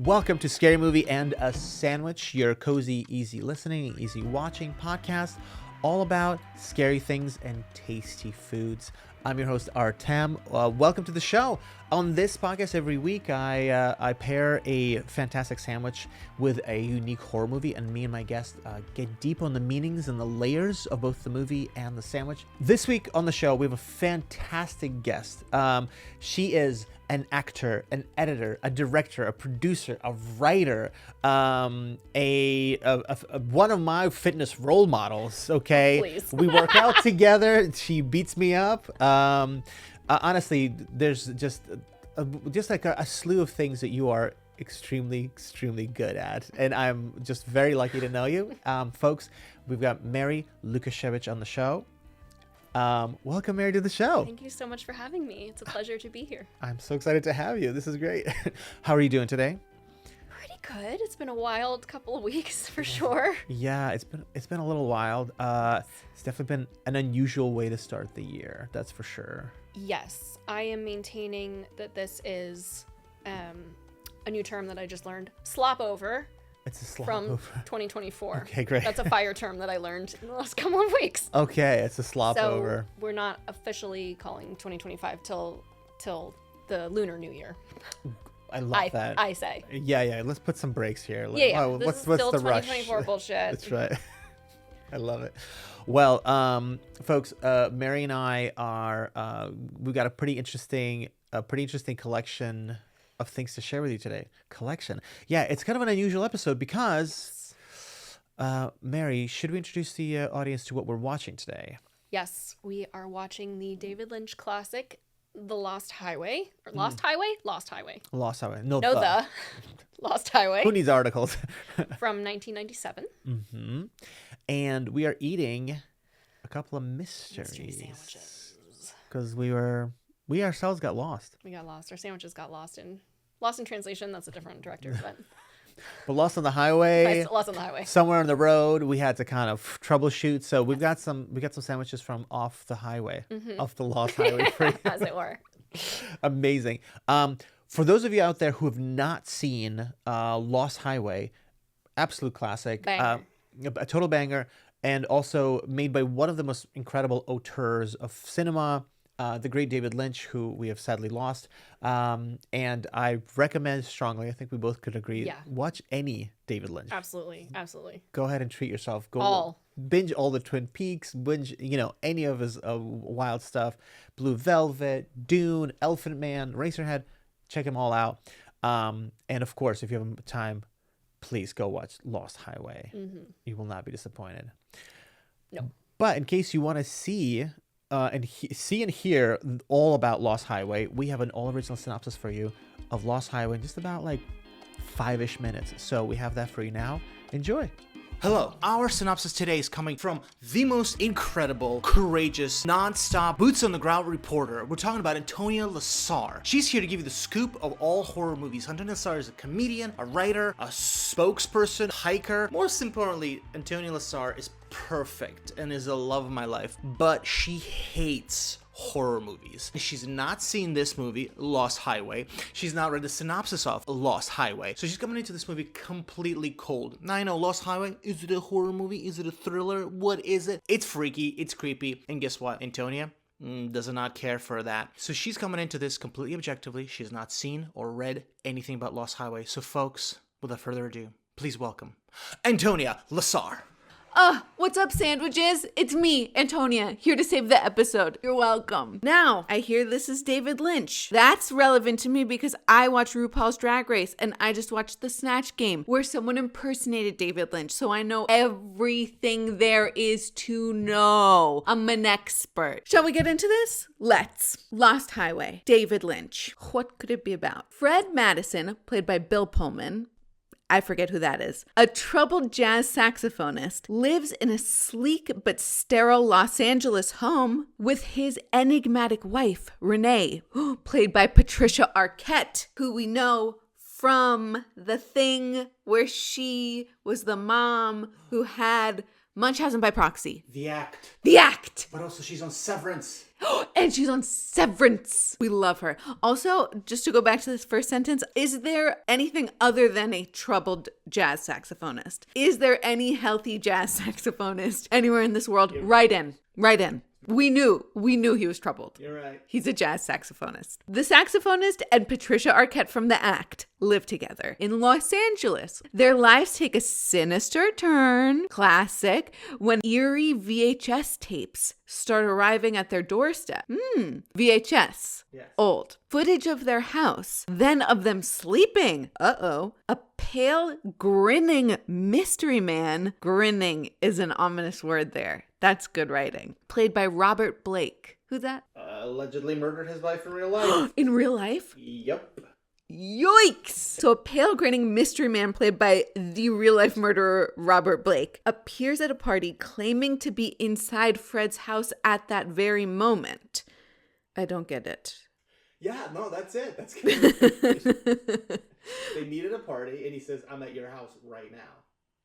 Welcome to Scary Movie and a Sandwich, your cozy, easy listening, easy watching podcast, all about scary things and tasty foods. I'm your host, Artem. Welcome to the show. On this podcast, every week, I pair a fantastic sandwich with a unique horror movie, and me and my guest get deep on the meanings and the layers of both the movie and the sandwich. This week on the show, we have a fantastic guest. She is an actor, an editor, a director, a producer, a writer, one of my fitness role models, okay? Please. We work out together. She beats me up. Honestly, there's just like a slew of things that you are extremely good at. And I'm just very lucky to know you. Folks, we've got Mary Lukasiewicz on the show. Welcome, Mary, to the show. Thank you so much for having me. It's a pleasure to be here. I'm so excited to have you. This is great. How are you doing today? Pretty good. It's been a wild couple of weeks for sure. Yeah, it's been a little wild. It's definitely been an unusual way to start the year. That's for sure. Yes, I am maintaining that this is a new term that I just learned. Slop over. It's a slop from over. 2024. Okay, great. That's a fire term that I learned in the last couple of weeks. Okay, it's a slop so over. We're not officially calling 2025 till the Lunar New Year. I love that. I say. Yeah. Let's put some breaks here. Yeah. What's This is still the 2024 rush? bullshit. That's right. I love it. Well, folks, Mary and I are we got a pretty interesting collection of things to share with you today. Collection. Yeah, it's kind of an unusual episode because Mary, should we introduce the audience to what we're watching today? Yes, we are watching the David Lynch classic, The Lost Highway. Or Lost Highway? Lost Highway. Lost Highway. Lost Highway. Who needs articles? From 1997. Mm-hmm. And we are eating a couple of mystery sandwiches. Because we ourselves got lost. We got lost. Our sandwiches got lost in translation. That's a different director, but Lost on the highway. Lost on the highway. Somewhere on the road, we had to kind of troubleshoot. So we got some sandwiches from off the highway, off the lost highway, as it were. Amazing. For those of you out there who have not seen Lost Highway, absolute classic, Banger. A total banger, and also made by one of the most incredible auteurs of cinema, the great David Lynch, who we have sadly lost. And I recommend strongly, I think we both could agree, watch any David Lynch. Absolutely. Go ahead and treat yourself. Binge all the Twin Peaks, binge, any of his wild stuff. Blue Velvet, Dune, Elephant Man, Eraserhead. Check them all out. And of course, if you have time, please go watch Lost Highway. Mm-hmm. You will not be disappointed. No. But in case you want to see and hear all about Lost Highway, we have an all original synopsis for you of Lost Highway in just about like 5-ish minutes. So we have that for you now. Enjoy. Hello. Our synopsis today is coming from the most incredible, courageous, non-stop, boots-on-the-ground reporter. We're talking about Antonia Lassar. She's here to give you the scoop of all horror movies. Antonia Lassar is a comedian, a writer, a spokesperson, hiker. Most importantly, Antonia Lassar is perfect and is the love of my life, but she hates horror movies. She's not seen this movie, Lost Highway. She's not read the synopsis of Lost Highway. So she's coming into this movie completely cold. Now I know Lost Highway, is it a horror movie? Is it a thriller? What is it? It's freaky, it's creepy, and guess what? Antonia does not care for that. So she's coming into this completely objectively. She has not seen or read anything about Lost Highway. So folks, without further ado, please welcome Antonia Lassar. What's up, sandwiches? It's me, Antonia, here to save the episode. You're welcome. Now, I hear this is David Lynch. That's relevant to me because I watch RuPaul's Drag Race, and I just watched The Snatch Game, where someone impersonated David Lynch, so I know everything there is to know. I'm an expert. Shall we get into this? Let's. Lost Highway, David Lynch. What could it be about? Fred Madison, played by Bill Pullman, I forget who that is, a troubled jazz saxophonist, lives in a sleek but sterile Los Angeles home with his enigmatic wife, Renee, played by Patricia Arquette, who we know from The Thing, where she was the mom who had Munchausen by proxy. The Act. The Act! But also she's on Severance. And she's on Severance. We love her. Also, just to go back to this first sentence, is there anything other than a troubled jazz saxophonist? Is there any healthy jazz saxophonist anywhere in this world? Write in. We knew he was troubled. You're right. He's a jazz saxophonist. The saxophonist and Patricia Arquette from The Act live together in Los Angeles. Their lives take a sinister turn, classic, when eerie VHS tapes start arriving at their doorstep. VHS. Yes. Old. Footage of their house, then of them sleeping. A pale, grinning mystery man. Grinning is an ominous word there. That's good writing. Played by Robert Blake. Who's that? Allegedly murdered his wife in real life. In real life? Yep. Yikes! So a pale grinning mystery man played by the real life murderer Robert Blake appears at a party claiming to be inside Fred's house at that very moment. I don't get it. Yeah, no, that's it. That's kind of They meet at a party and he says, I'm at your house right now.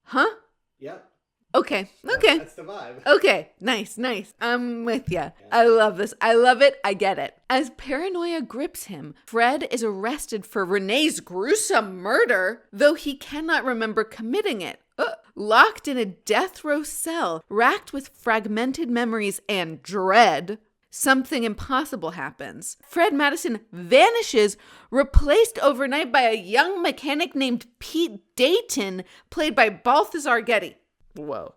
Huh? Yep. Okay. That's the vibe. Okay. Nice. I'm with you. Yeah. I love this. I love it. I get it. As paranoia grips him, Fred is arrested for Renee's gruesome murder, though he cannot remember committing it. Locked in a death row cell, racked with fragmented memories and dread, something impossible happens. Fred Madison vanishes, replaced overnight by a young mechanic named Pete Dayton, played by Balthazar Getty. Whoa.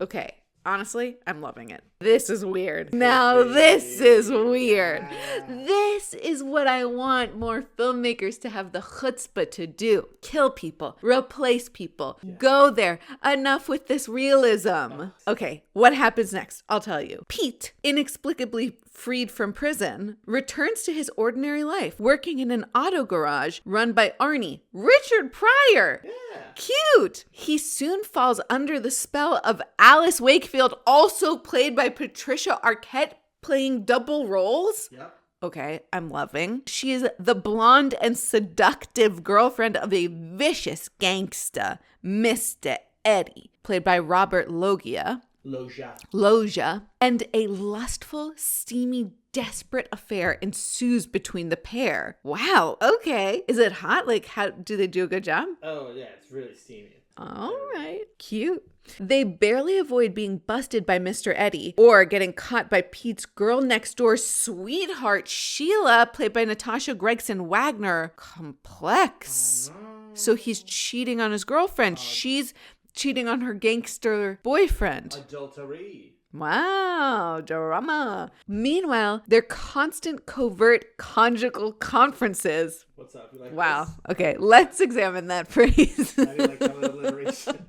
Okay. Honestly, I'm loving it. This is weird. Now this is weird. This is what I want more filmmakers to have the chutzpah to do. Kill people. Replace people. Go there. Enough with this realism. Okay, what happens next? I'll tell you. Pete, inexplicably freed from prison, returns to his ordinary life, working in an auto garage run by Arnie, Richard Pryor. Yeah. Cute. He soon falls under the spell of Alice Wakefield, also played by Patricia Arquette, playing double roles. Yep. Okay, I'm loving. She is the blonde and seductive girlfriend of a vicious gangsta, Mr. Eddie, played by Robert Loggia. Loja. And a lustful, steamy, desperate affair ensues between the pair. Wow. Okay. Is it hot? Like, how do they do a good job? Oh, yeah. It's really steamy. All right. Cute. They barely avoid being busted by Mr. Eddie or getting caught by Pete's girl next door sweetheart, Sheila, played by Natasha Gregson Wagner. Complex. So he's cheating on his girlfriend. She's cheating on her gangster boyfriend. Adultery. Wow, drama. Meanwhile, their constant covert conjugal conferences. What's up? You like wow. this? Okay, let's examine that phrase. How do you like that alliteration?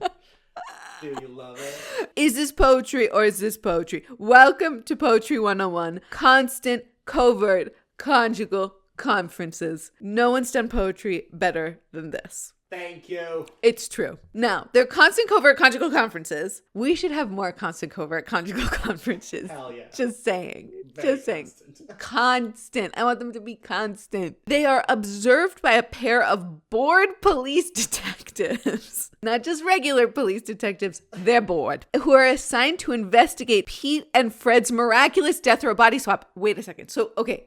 Do you love it? Is this poetry or is this poetry? Welcome to Poetry 101. Constant covert conjugal conferences. No one's done poetry better than this. Thank you. It's true. Now, they're constant covert conjugal conferences. We should have more constant covert conjugal conferences. Hell yeah. Just saying. Very Just saying. constant. Constant. I want them to be constant. They are observed by a pair of bored police detectives. Not just regular police detectives. They're bored. Who are assigned to investigate Pete and Fred's miraculous death row body swap. Wait a second. So, okay.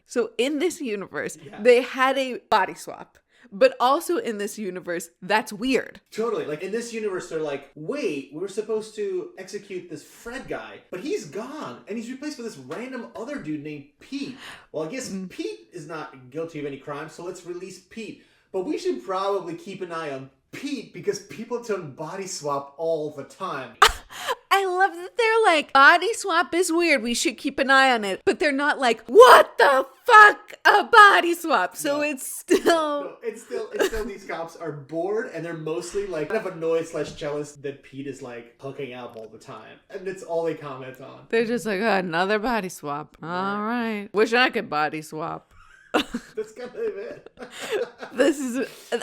So in this universe, they had a body swap. But also in this universe, that's weird. Totally. Like, in this universe, they're like, wait, we were supposed to execute this Fred guy, but he's gone, and he's replaced with this random other dude named Pete. Well, I guess Pete is not guilty of any crime, so let's release Pete. But we should probably keep an eye on Pete, because people don't body swap all the time. I love that they're like, body swap is weird, we should keep an eye on it. But they're not like, what the fuck, a body swap. So No. it's still... No, it's still these cops are bored, and they're mostly like kind of annoyed / jealous that Pete is like hooking up all the time. And it's all they comment on. They're just like, another body swap. All right. Wish I could body swap. That's kind of it.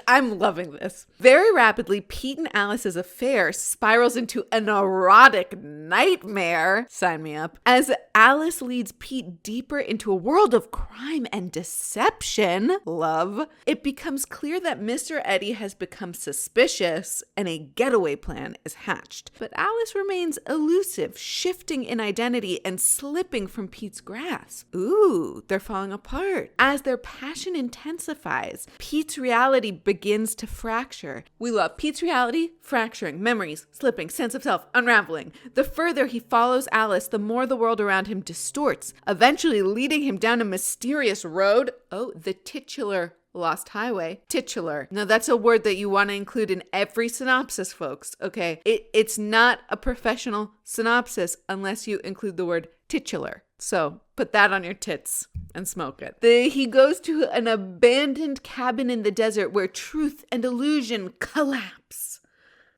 I'm loving this. Very rapidly, Pete and Alice's affair spirals into an erotic nightmare. Sign me up. As Alice leads Pete deeper into a world of crime and deception, love, it becomes clear that Mr. Eddie has become suspicious and a getaway plan is hatched. But Alice remains elusive, shifting in identity and slipping from Pete's grasp. Ooh, they're falling apart. As their passion intensifies, Pete's reality begins to fracture. We love Pete's reality fracturing, memories slipping, sense of self unraveling. The further he follows Alice, the more the world around him distorts, eventually leading him down a mysterious road. Oh, the titular Lost Highway. Titular. Now that's a word that you want to include in every synopsis, folks. Okay. It's not a professional synopsis unless you include the word titular. So put that on your tits and smoke it. He goes to an abandoned cabin in the desert where truth and illusion collapse.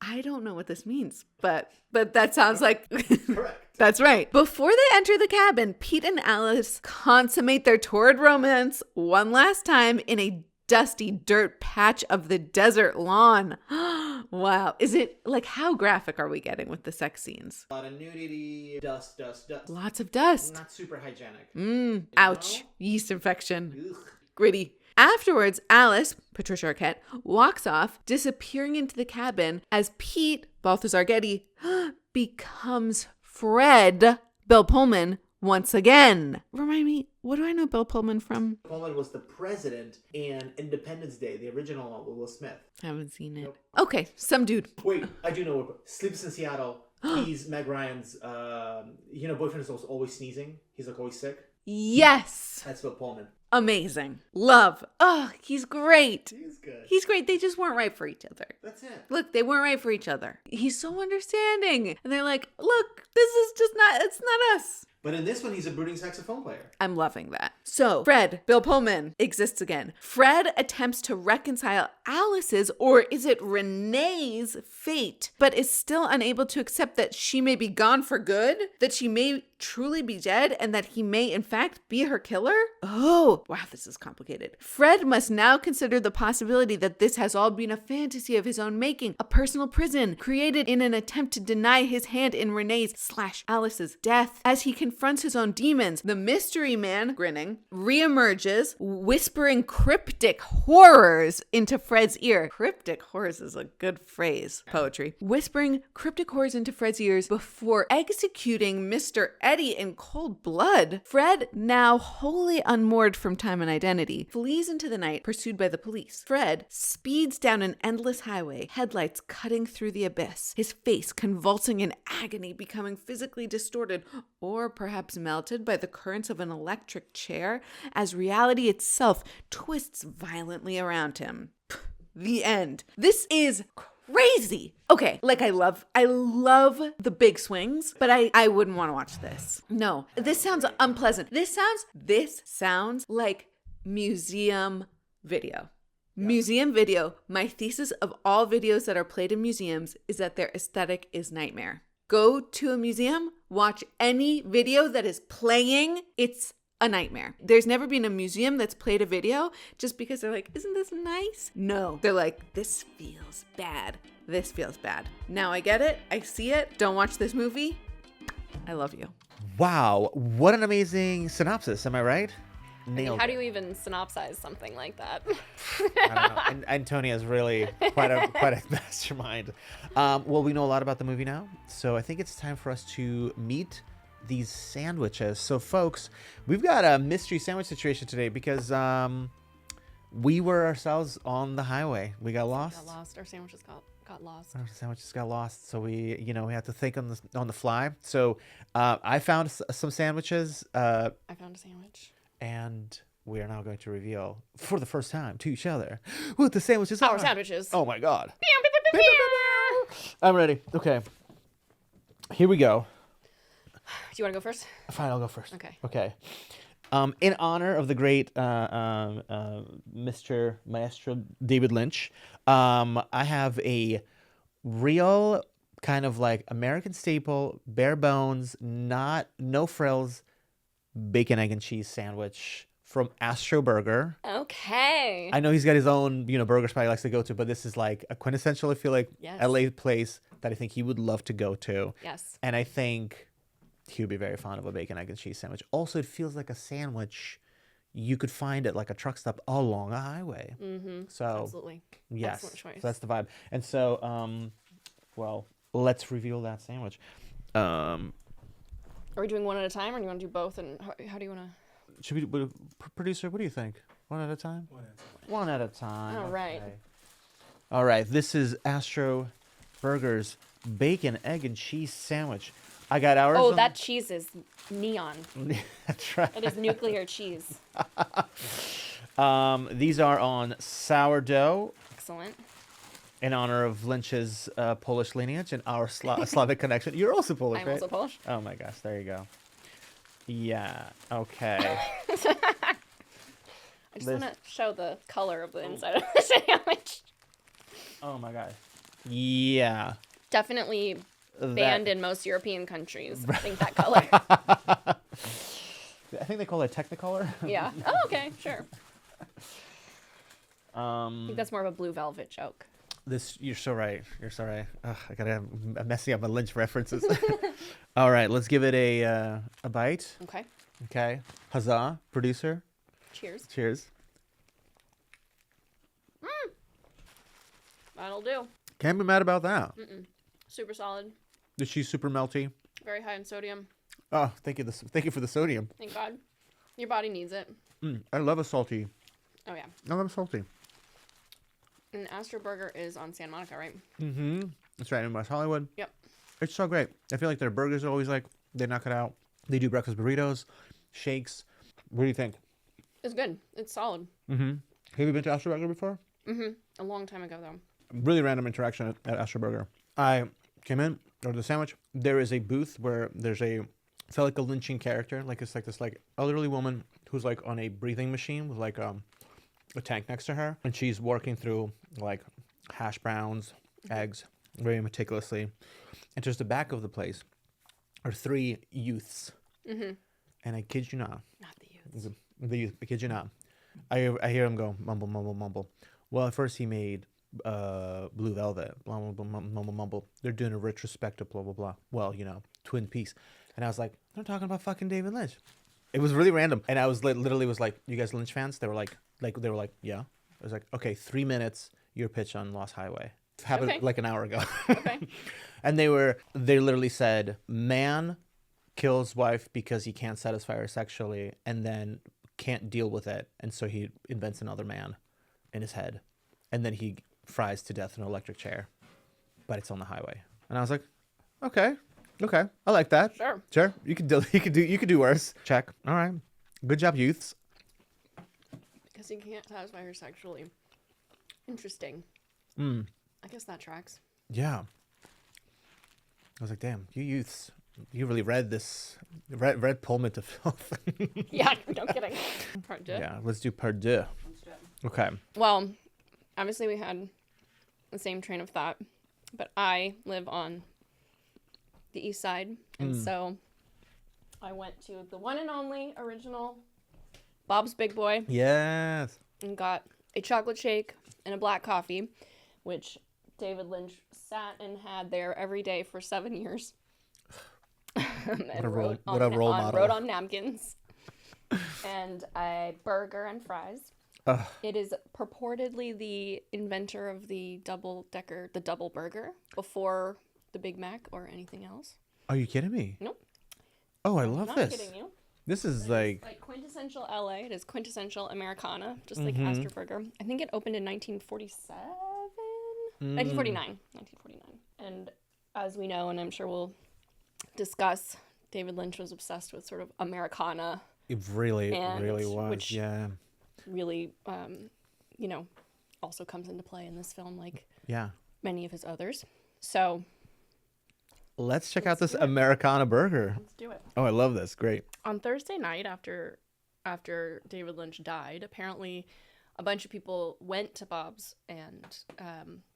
I don't know what this means, but that sounds like Correct. That's right. Before they enter the cabin, Pete and Alice consummate their torrid romance one last time in a dusty dirt patch of the desert lawn. Wow. Is it like, how graphic are we getting with the sex scenes? A lot of nudity, dust. Lots of dust. Not super hygienic. Ouch. Yeast infection. Ugh. Gritty. Afterwards, Alice, Patricia Arquette, walks off, disappearing into the cabin as Pete, Balthazar Getty, becomes Fred, Bill Pullman, once again. Remind me, what do I know Bill Pullman from? Pullman was the president in Independence Day, the original one with Will Smith. Haven't seen it. Nope. Okay, some dude. Wait, I do know. Sleepless in Seattle. He's Meg Ryan's, boyfriend is always sneezing. He's like always sick. Yes. That's Bill Pullman. Amazing. Love. Oh, he's great. He's good. He's great. They just weren't right for each other. That's it. Look, they weren't right for each other. He's so understanding. And they're like, look, this is just not, it's not us. But in this one, he's a brooding saxophone player. I'm loving that. So, Fred, Bill Pullman, exists again. Fred attempts to reconcile Alice's, or is it Renee's, fate, but is still unable to accept that she may be gone for good, that she may truly be dead, and that he may, in fact, be her killer? Oh, wow, this is complicated. Fred must now consider the possibility that this has all been a fantasy of his own making, a personal prison created in an attempt to deny his hand in Renee's/Alice's death. As he confronts his own demons, the mystery man, grinning, reemerges, whispering cryptic horrors into Fred's ear. Cryptic horrors is a good phrase, poetry. Whispering cryptic horrors into Fred's ears before executing Mr. Eddie in cold blood. Fred, now wholly unmoored from time and identity, flees into the night, pursued by the police. Fred speeds down an endless highway, headlights cutting through the abyss, his face convulsing in agony, becoming physically distorted, or perhaps melted by the currents of an electric chair, as reality itself twists violently around him. The end. This is crazy. Okay, like I love the big swings, but I wouldn't want to watch this. No, this sounds unpleasant. This sounds like museum video. Yeah. Museum video. My thesis of all videos that are played in museums is that their aesthetic is nightmare. Go to a museum, watch any video that is playing, it's a nightmare. There's never been a museum that's played a video just because they're like, isn't this nice? No. They're like, this feels bad. This feels bad. Now I get it. I see it. Don't watch this movie. I love you. Wow. What an amazing synopsis. Am I right? Nailed How it. do you even synopsize something like that? I don't know. And Antonia's really quite a mastermind. Well, we know a lot about the movie now, so I think it's time for us to meet these sandwiches. So, folks, we've got a mystery sandwich situation today because we were ourselves on the highway. We got lost. Our sandwiches got lost. Our sandwiches got lost, so we had to think on the fly. So, I found some sandwiches. I found a sandwich. And we are now going to reveal for the first time to each other what the sandwiches are. Our sandwiches. Oh my God. I'm ready. Okay. Here we go. Do you want to go first? Fine, I'll go first. Okay. In honor of the great Mr. Maestro David Lynch, I have a real kind of like American staple, bare bones, no frills, bacon, egg, and cheese sandwich from Astro Burger. Okay. I know he's got his own, burger spot he likes to go to, but this is like a quintessential, I feel like, Yes. LA place that I think he would love to go to. Yes. And I think he would be very fond of a bacon, egg, and cheese sandwich. Also, it feels like a sandwich you could find at like a truck stop along a highway. Mm-hmm. So, absolutely. yes. Excellent choice. So that's the vibe. And so, well, let's reveal that sandwich. Are we doing one at a time, or do you want to do both? And how do you want to? Should we, producer, what do you think? One at a time? One at a time. All right. Okay. All right. This is Astro Burger's bacon, egg, and cheese sandwich. I got ours. Oh, that cheese is neon. That's right. It is nuclear cheese. These are on sourdough Excellent. in honor of Lynch's Polish lineage and our Slavic connection. You're also Polish, I'm right? also Polish. Oh my gosh, there you go. Yeah. Okay. I just want to show the color of the inside of the sandwich. Oh my gosh. Yeah. Definitely That- banned in most European countries. I think that color. I think they call it Technicolor. Yeah. Oh, okay. Sure. I Um, think that's more of a blue velvet joke. you're so right. You're so right. Ugh, I'm messing up my Lynch references. All right, let's give it a bite. Okay. Okay. Huzzah, producer. Cheers. Cheers. That'll do. Can't be mad about that. Super solid. The cheese super melty. Very high in sodium. Oh, thank you. Thank you for the sodium. Thank God. Your body needs it. I love a salty. Oh, yeah. I love a salty. And Astro Burger is on Santa Monica, right? Mm-hmm. That's right in West Hollywood. Yep. It's so great. I feel like their burgers are always like, they knock it out. They do breakfast burritos, shakes. What do you think? It's good. It's solid. Mm-hmm. Have you been to Astro Burger before? A long time ago, though. Really random interaction at Astro Burger. I came in, ordered the sandwich. There is a booth where there's I felt like a Lynchian character. Like it's like this like elderly woman who's like on a breathing machine with like a tank next to her. And she's working through like hash browns, eggs, very meticulously. And just the back of the place are three youths. And I kid you not. Not the youths. The youth, I kid you not. I hear him go mumble, mumble, mumble. Well, at first he made Blue Velvet, blah, blah, blah, mumble, mumble. They're doing a retrospective, blah, blah, blah. Well, Twin Peaks. And I was like, they're talking about fucking David Lynch. It was really random. And I was literally was like, you guys Lynch fans? They were like, yeah. I was like, okay, 3 minutes, your pitch on Lost Highway. It happened like an hour ago. Okay. And they literally said, man kills wife because he can't satisfy her sexually and then can't deal with it. And so he invents another man in his head. And then he fries to death in an electric chair. But it's on the highway. And I was like, okay. I like that. Sure. You could do worse. Check. All right. Good job, youths. Because he can't satisfy her sexually. Interesting. I guess that tracks. Yeah. I was like, damn, you youths, you really read Pullman to filth. Yeah, no kidding. Part two. Yeah, let's do part deux. Okay. Well, obviously we had the same train of thought, but I live on the east side, and so I went to the one and only original Bob's Big Boy Yes. and got a chocolate shake and a black coffee, which David Lynch sat and had there every day for 7 years. What a role model. Wrote on napkins. And a burger and fries. It is purportedly the inventor of the double burger before the Big Mac or anything else. Are you kidding me? Nope. Oh, I love Not this. kidding you. This is It's like quintessential LA. It is quintessential Americana, just like Astro Burger. I think it opened in 1947? 1949. 1949. And as we know, and I'm sure we'll discuss, David Lynch was obsessed with sort of Americana. it really And was. which- Yeah. Really, also comes into play in this film, like Yeah. many of his others. So Let's check out this Americana burger. let's do it. Oh, I love this. Great. On Thursday night, after David Lynch died, apparently a bunch of people went to Bob's and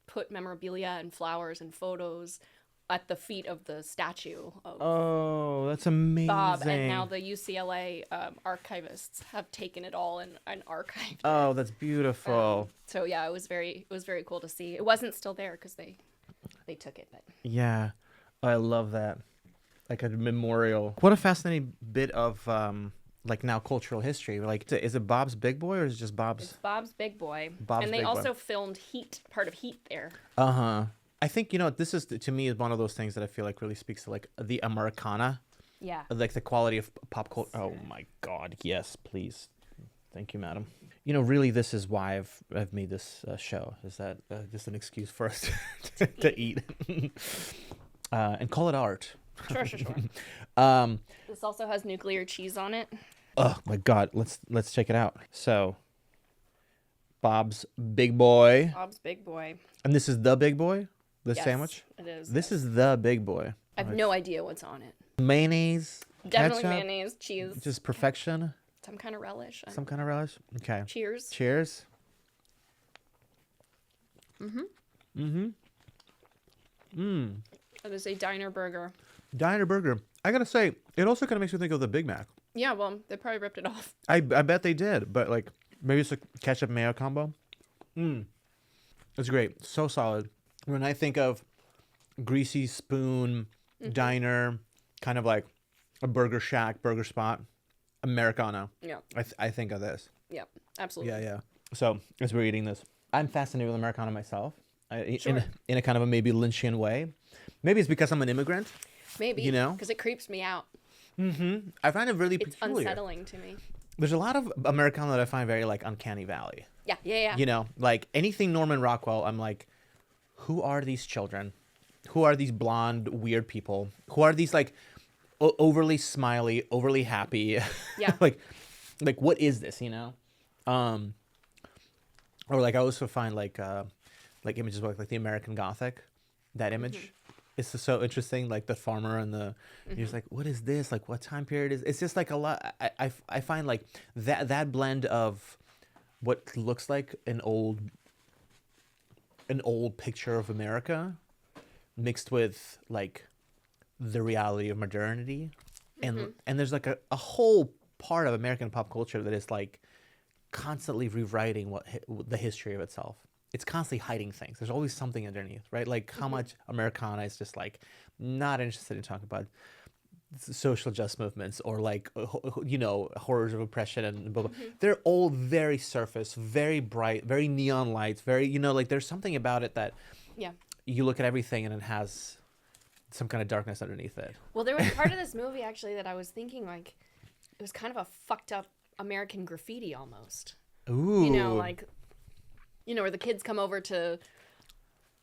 put memorabilia and flowers and photos at the feet of the statue of Oh, that's amazing. Bob, and now the UCLA archivists have taken it all and archived Oh, it. that's beautiful. So yeah, it was very cool to see. It wasn't still there because they took it, but Yeah, I love that. Like a memorial. What a fascinating bit of like now cultural history. Like, is it Bob's Big Boy or is it just Bob's? it's Bob's Big Boy. Bob's and they Big Boy. also filmed part of Heat there. I think, you know, this is, to me, is one of those things that I feel like really speaks to like the Americana, Yeah. like the quality of pop culture. Oh my God, yes, please, thank you, madam. You know, really, this is why I've made this show. Is that just an excuse for us to eat and call it art? Sure. This also has nuclear cheese on it. Oh my God, let's check it out. So, Bob's Big Boy, Bob's Big Boy. and this is the Big Boy, the Yes, sandwich. It is. This is the Big Boy. I have no idea what's on it. Mayonnaise, Definitely ketchup, mayonnaise, cheese, just perfection. some kind of relish. Some kind of relish. Okay. Cheers. Cheers. That is a diner burger. Diner burger. I gotta say, it also kind of makes me think of the Big Mac. Yeah, well, they probably ripped it off. I bet they did, but like maybe it's a ketchup mayo combo. It's great. So solid. When I think of greasy spoon diner, kind of like a burger shack, burger spot, Americana. Yeah. I think of this. Yeah, absolutely. Yeah. So as we're eating this, I'm fascinated with Americana myself. Sure. In a kind of a maybe Lynchian way. Maybe it's because I'm an immigrant. Maybe. You know? Because it creeps me out. I find it really It's peculiar. unsettling to me. There's a lot of Americana that I find very like uncanny valley. Yeah. You know, like anything Norman Rockwell, I'm like, who are these children? Who are these blonde weird people? Who are these like overly smiley, overly happy? Yeah. like what is this? You know, or like I also find like images like the American Gothic, that image. It's just so interesting, like the farmer and the you're just like, what is this? Like, what time period is? It's just like a lot. I find like that blend of what looks like an old picture of America mixed with like the reality of modernity, and there's like a whole part of American pop culture that is like constantly rewriting the history of itself. It's constantly hiding things. There's always something underneath, right? Like how much Americana is just like not interested in talking about social justice movements or like, you know, horrors of oppression and blah, blah. They're all very surface, very bright, very neon lights, very, you know, like there's something about it that you look at everything and it has some kind of darkness underneath it. Well, there was part of this movie actually that I was thinking like it was kind of a fucked up American graffiti almost. Ooh. You know, like, you know, where the kids come over to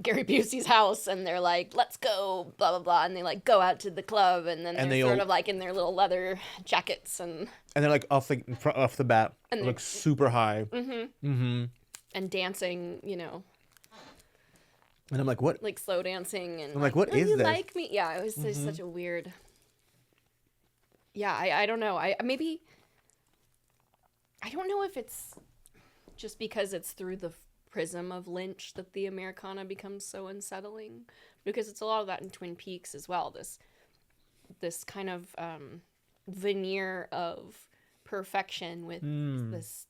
Gary Busey's house and they're like, let's go, blah, blah, blah. And they like go out to the club and then they're sort of like in their little leather jackets and they're like off the bat, and look super high. and dancing, you know. And I'm like, what? Like slow dancing and I'm like, what "Will is you this? like me? Yeah, it was just such a weird. Yeah, I don't know. I don't know if it's just because it's through the prism of Lynch that the Americana becomes so unsettling, because it's a lot of that in Twin Peaks as well. This kind of veneer of perfection with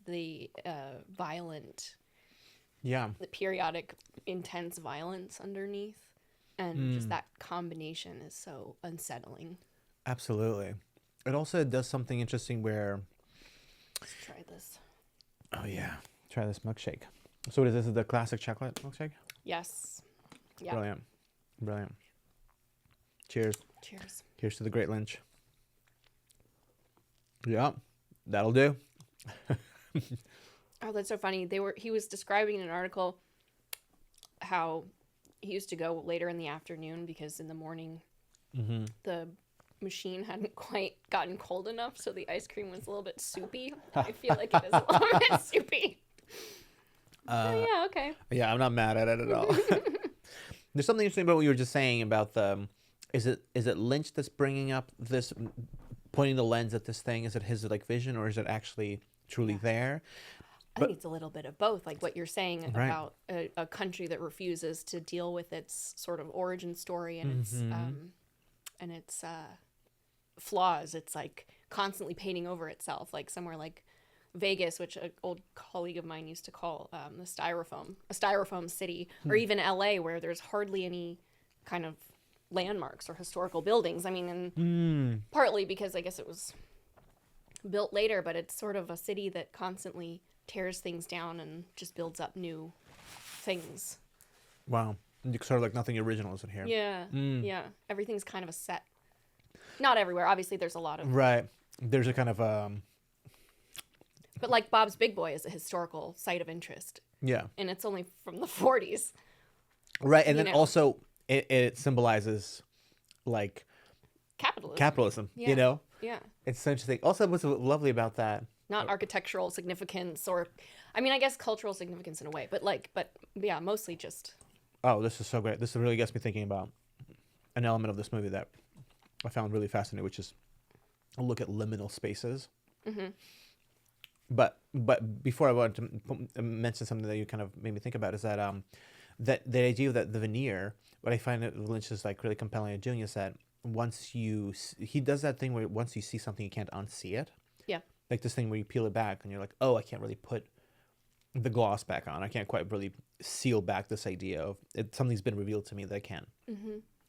the violent, the periodic intense violence underneath, and just that combination is so unsettling. Absolutely. It also does something interesting where, Let's try this. oh yeah, try this milkshake. So what is this? Is the classic chocolate milkshake? Yes. Yeah. Brilliant. Cheers. Cheers. Here's to the great Lynch. Yeah, that'll do. Oh, that's so funny. He was describing in an article how he used to go later in the afternoon because in the morning the machine hadn't quite gotten cold enough, so the ice cream was a little bit soupy. I feel like it is a little bit soupy. Yeah, okay. Yeah, I'm not mad at it at all. There's something interesting about what you were just saying about the. Is it Lynch that's bringing up this, pointing the lens at this thing? Is it his like vision, or is it actually truly there? I think it's a little bit of both, like what you're saying Right. about a country that refuses to deal with its sort of origin story and its flaws. It's like constantly painting over itself, like somewhere like Vegas, which an old colleague of mine used to call a styrofoam city, or even LA, where there's hardly any kind of landmarks or historical buildings. I mean, and partly because I guess it was built later, but it's sort of a city that constantly tears things down and just builds up new things. Wow. Sort of like nothing original is in here. Yeah. Yeah. Everything's kind of a set. Not everywhere. Obviously, there's a lot of... Right. There's a kind of... But like Bob's Big Boy is a historical site of interest. Yeah. And it's only from the 40s. Right. And You then know. also it symbolizes like Capitalism. you Yeah. know? Yeah. It's so interesting. Also, what's lovely about that... Not architectural significance or... I mean, I guess cultural significance in a way. But yeah, mostly just... Oh, this is so great. This really gets me thinking about an element of this movie that I found really fascinating, which is a look at liminal spaces. Mm-hmm. But before I want to mention something that you kind of made me think about is that that the idea of that the veneer. What I find that Lynch is like really compelling at doing is that he does that thing where once you see something you can't unsee it. Yeah. Like this thing where you peel it back and you're like, oh, I can't really put the gloss back on. I can't quite really seal back this idea of something's been revealed to me that I can't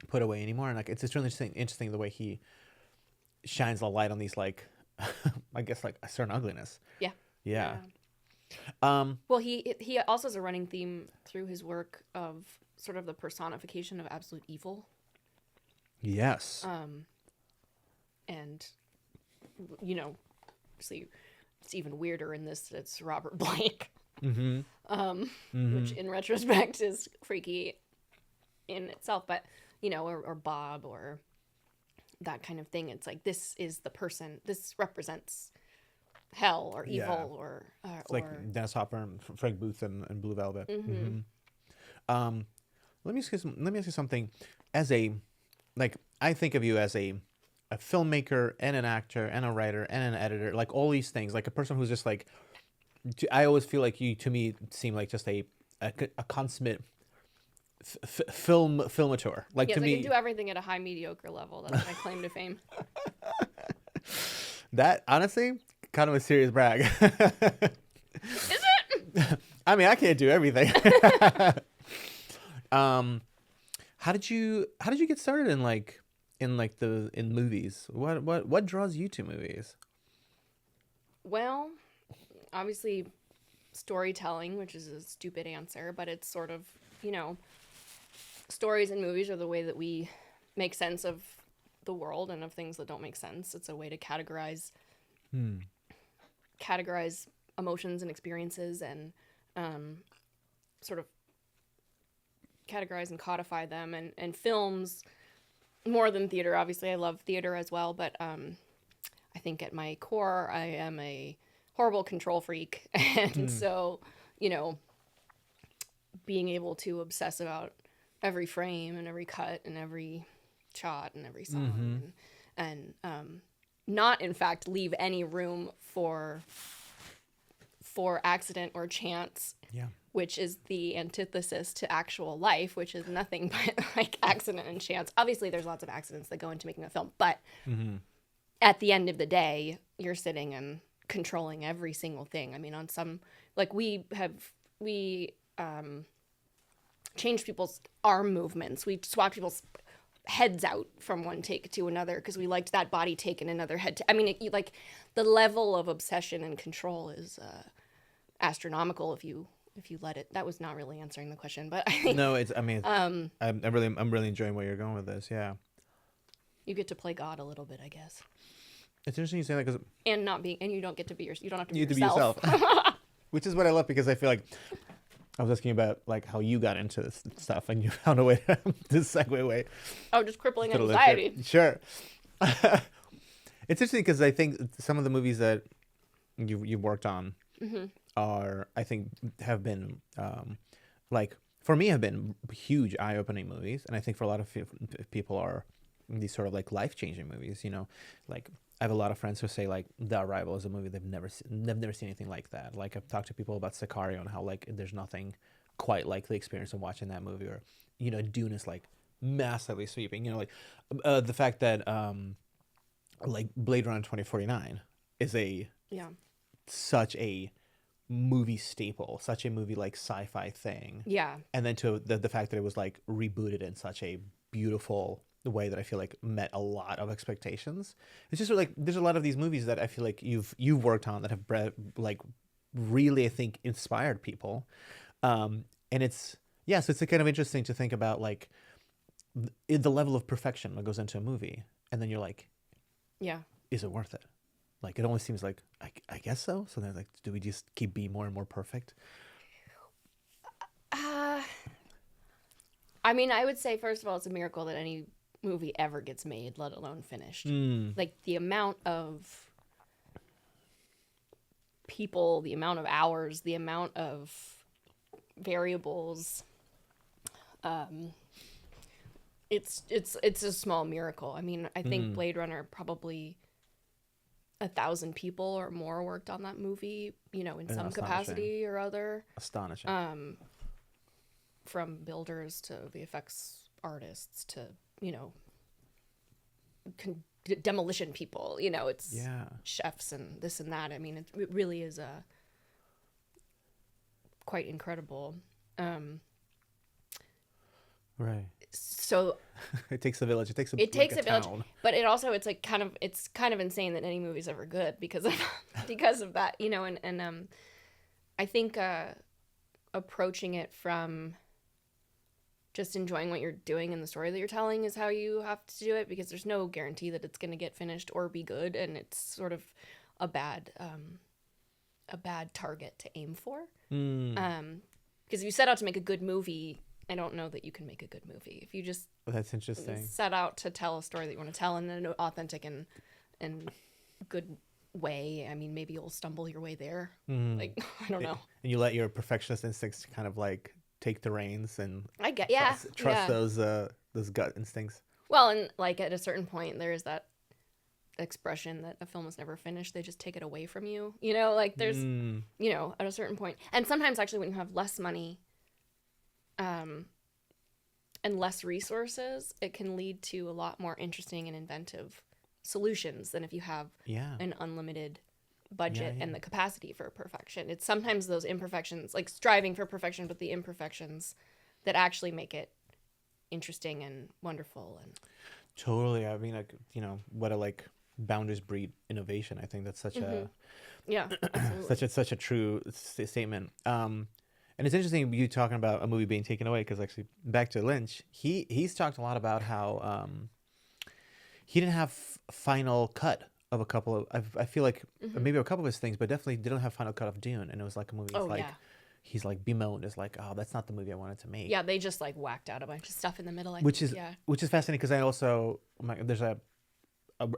put away anymore. And like it's just really interesting the way he shines the light on these like I guess like a certain ugliness. Yeah. Yeah. Well, he also has a running theme through his work of sort of the personification of absolute evil. Yes. And, you know, obviously it's even weirder in this. It's Robert Blake, which in retrospect is freaky in itself. But, you know, or Bob or that kind of thing. It's like, this is the person. This represents hell or evil or it's like Dennis Hopper and Frank Booth and Blue Velvet. Let me ask you something. As I think of you as a filmmaker and an actor and a writer and an editor, like all these things, like a person who's just like, I always feel like you, to me, seem like just a consummate filmateur. Like yes, to I me, can do everything at a high mediocre level. That's my claim to fame. that honestly, kind of a serious brag. Is it? I mean, I can't do everything. How did you get started in movies? What draws you to movies? Well, obviously storytelling, which is a stupid answer, but it's sort of, you know, stories and movies are the way that we make sense of the world and of things that don't make sense. It's a way to categorize emotions and experiences and sort of categorize and codify them. And films, more than theater, obviously I love theater as well, but I think at my core I am a horrible control freak. And so, you know, being able to obsess about every frame and every cut and every shot and every song and not in fact leave any room for accident or chance, which is the antithesis to actual life, which is nothing but like accident and chance. Obviously there's lots of accidents that go into making a film, but at the end of the day you're sitting and controlling every single thing. I mean, on some, like we changed people's arm movements. We swapped people's heads out from one take to another because we liked that body take in another head. I mean, like the level of obsession and control is astronomical if you let it. That was not really answering the question, but No, it's. I mean, I'm really enjoying where you're going with this. Yeah, you get to play God a little bit, I guess. It's interesting you say that because You don't get to be you don't have to be you have to be yourself. yourself, which is what I love because I feel like I was asking about like how you got into this stuff and you found a way to segue way. Oh, just crippling to anxiety. Sure. It's interesting because I think some of the movies that you've worked on are, I think, have been like for me have been huge eye-opening movies, and I think for a lot of people are these sort of like life-changing movies. You know, like I have a lot of friends who say like The Arrival is a movie they've never seen anything like that. Like I've talked to people about Sicario and how like there's nothing quite like the experience of watching that movie, or Dune is like massively sweeping. Like the fact that like Blade Runner 2049 is such a movie staple, such a movie like sci-fi thing. Yeah. And then to the fact that it was like rebooted in such a beautiful way that I feel like met a lot of expectations. It's just like there's a lot of these movies that I feel like you've worked on that have like really, I think, inspired people. And it's so it's kind of interesting to think about like the level of perfection that goes into a movie, and then you're like, yeah, is it worth it? Like it always seems like I guess so. So then like, do we just keep being more and more perfect? I mean, I would say first of all, it's a miracle that any movie ever gets made, let alone finished. Like the amount of people, the amount of hours, the amount of variables, it's a small miracle. I mean, I think Blade Runner, probably 1,000 people or more worked on that movie, in some capacity or other. Astonishing. From builders to VFX artists to demolition people, it's chefs and this and that. I mean, it really is quite incredible. Right. So it takes a village. It takes a village, town. but it also it's kind of insane that any movie's ever good because of that, and I think approaching it from just enjoying what you're doing and the story that you're telling is how you have to do it, because there's no guarantee that it's going to get finished or be good, and it's sort of a bad target to aim for. Because if you set out to make a good movie, I don't know that you can make a good movie. If you just that's interesting. Set out to tell a story that you want to tell in an authentic and good way, I mean, maybe you'll stumble your way there. Like, I don't know. And you let your perfectionist instincts kind of like take the reins and trust those gut instincts. Well, and like at a certain point, there is that expression that a film is never finished. They just take it away from you. Like there's, at a certain point. And sometimes actually when you have less money and less resources, it can lead to a lot more interesting and inventive solutions than if you have an unlimited budget and the capacity for perfection. It's sometimes those imperfections, like striving for perfection, but the imperfections that actually make it interesting and wonderful. And totally. I mean, like, what a like boundaries breed innovation. I think that's such a such a true statement. And it's interesting you talking about a movie being taken away, because actually back to Lynch, he's talked a lot about how he didn't have final cut of a couple of I feel like maybe a couple of his things, but definitely didn't have final cut of Dune, and it was like a movie he's like bemoaned as like, oh, that's not the movie I wanted to make. Yeah, they just like whacked out a bunch of stuff in the middle. Which is fascinating, because I also there's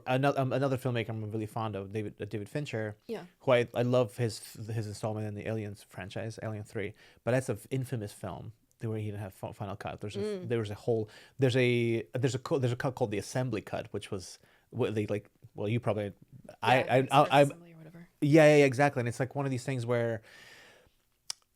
another filmmaker I'm really fond of, David Fincher. Yeah. Who I love his installment in the Aliens franchise, Alien 3, but that's an infamous film where he didn't have final cut. There's a cut called the assembly cut, which was what they like. Well, you probably assembly or whatever. Yeah, exactly. And it's like one of these things where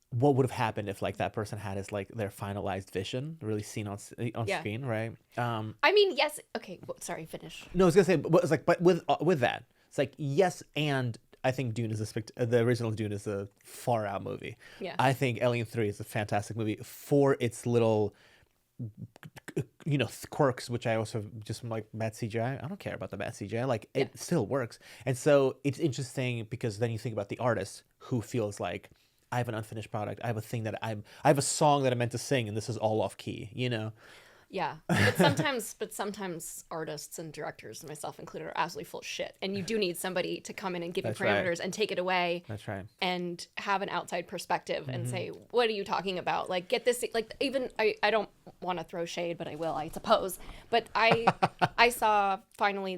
what would have happened if like that person had his like their finalized vision really seen on screen, right? I mean, yes. Okay, sorry. Finish. No, I was gonna say, but it's like, but with that, it's like yes, and I think Dune is the original Dune is a far out movie. Yeah. I think Alien 3 is a fantastic movie for its little, quirks, which I also just like bad CGI. I don't care about the bad CGI. Like it still works. And so it's interesting because then you think about the artist who feels like, I have an unfinished product. I have a thing that I have a song that I meant to sing, and this is all off key, Yeah, but sometimes artists and directors, myself included, are absolutely full of shit, and you do need somebody to come in and give you parameters and take it away. That's right. And have an outside perspective and say, what are you talking about? Like, get this. Like, even I don't want to throw shade, but I will, I suppose. But I saw finally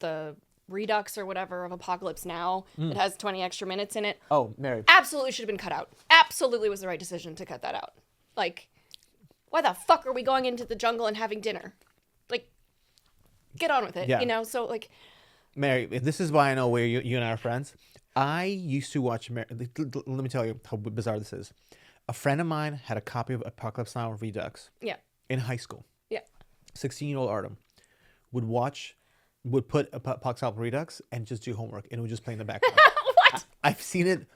the Redux or whatever of Apocalypse Now. It has 20 extra minutes in it. Oh, Mary. Absolutely should have been cut out. Absolutely was the right decision to cut that out. Like, why the fuck are we going into the jungle and having dinner? Like, get on with it, So, like, Mary, this is why I know where you and I are friends. I used to watch. Let me tell you how bizarre this is. A friend of mine had a copy of Apocalypse Now Redux. Yeah. In high school. Yeah. 16-year-old Artem would put Apocalypse Now Redux and just do homework, and it would just play in the background. What? I've seen it.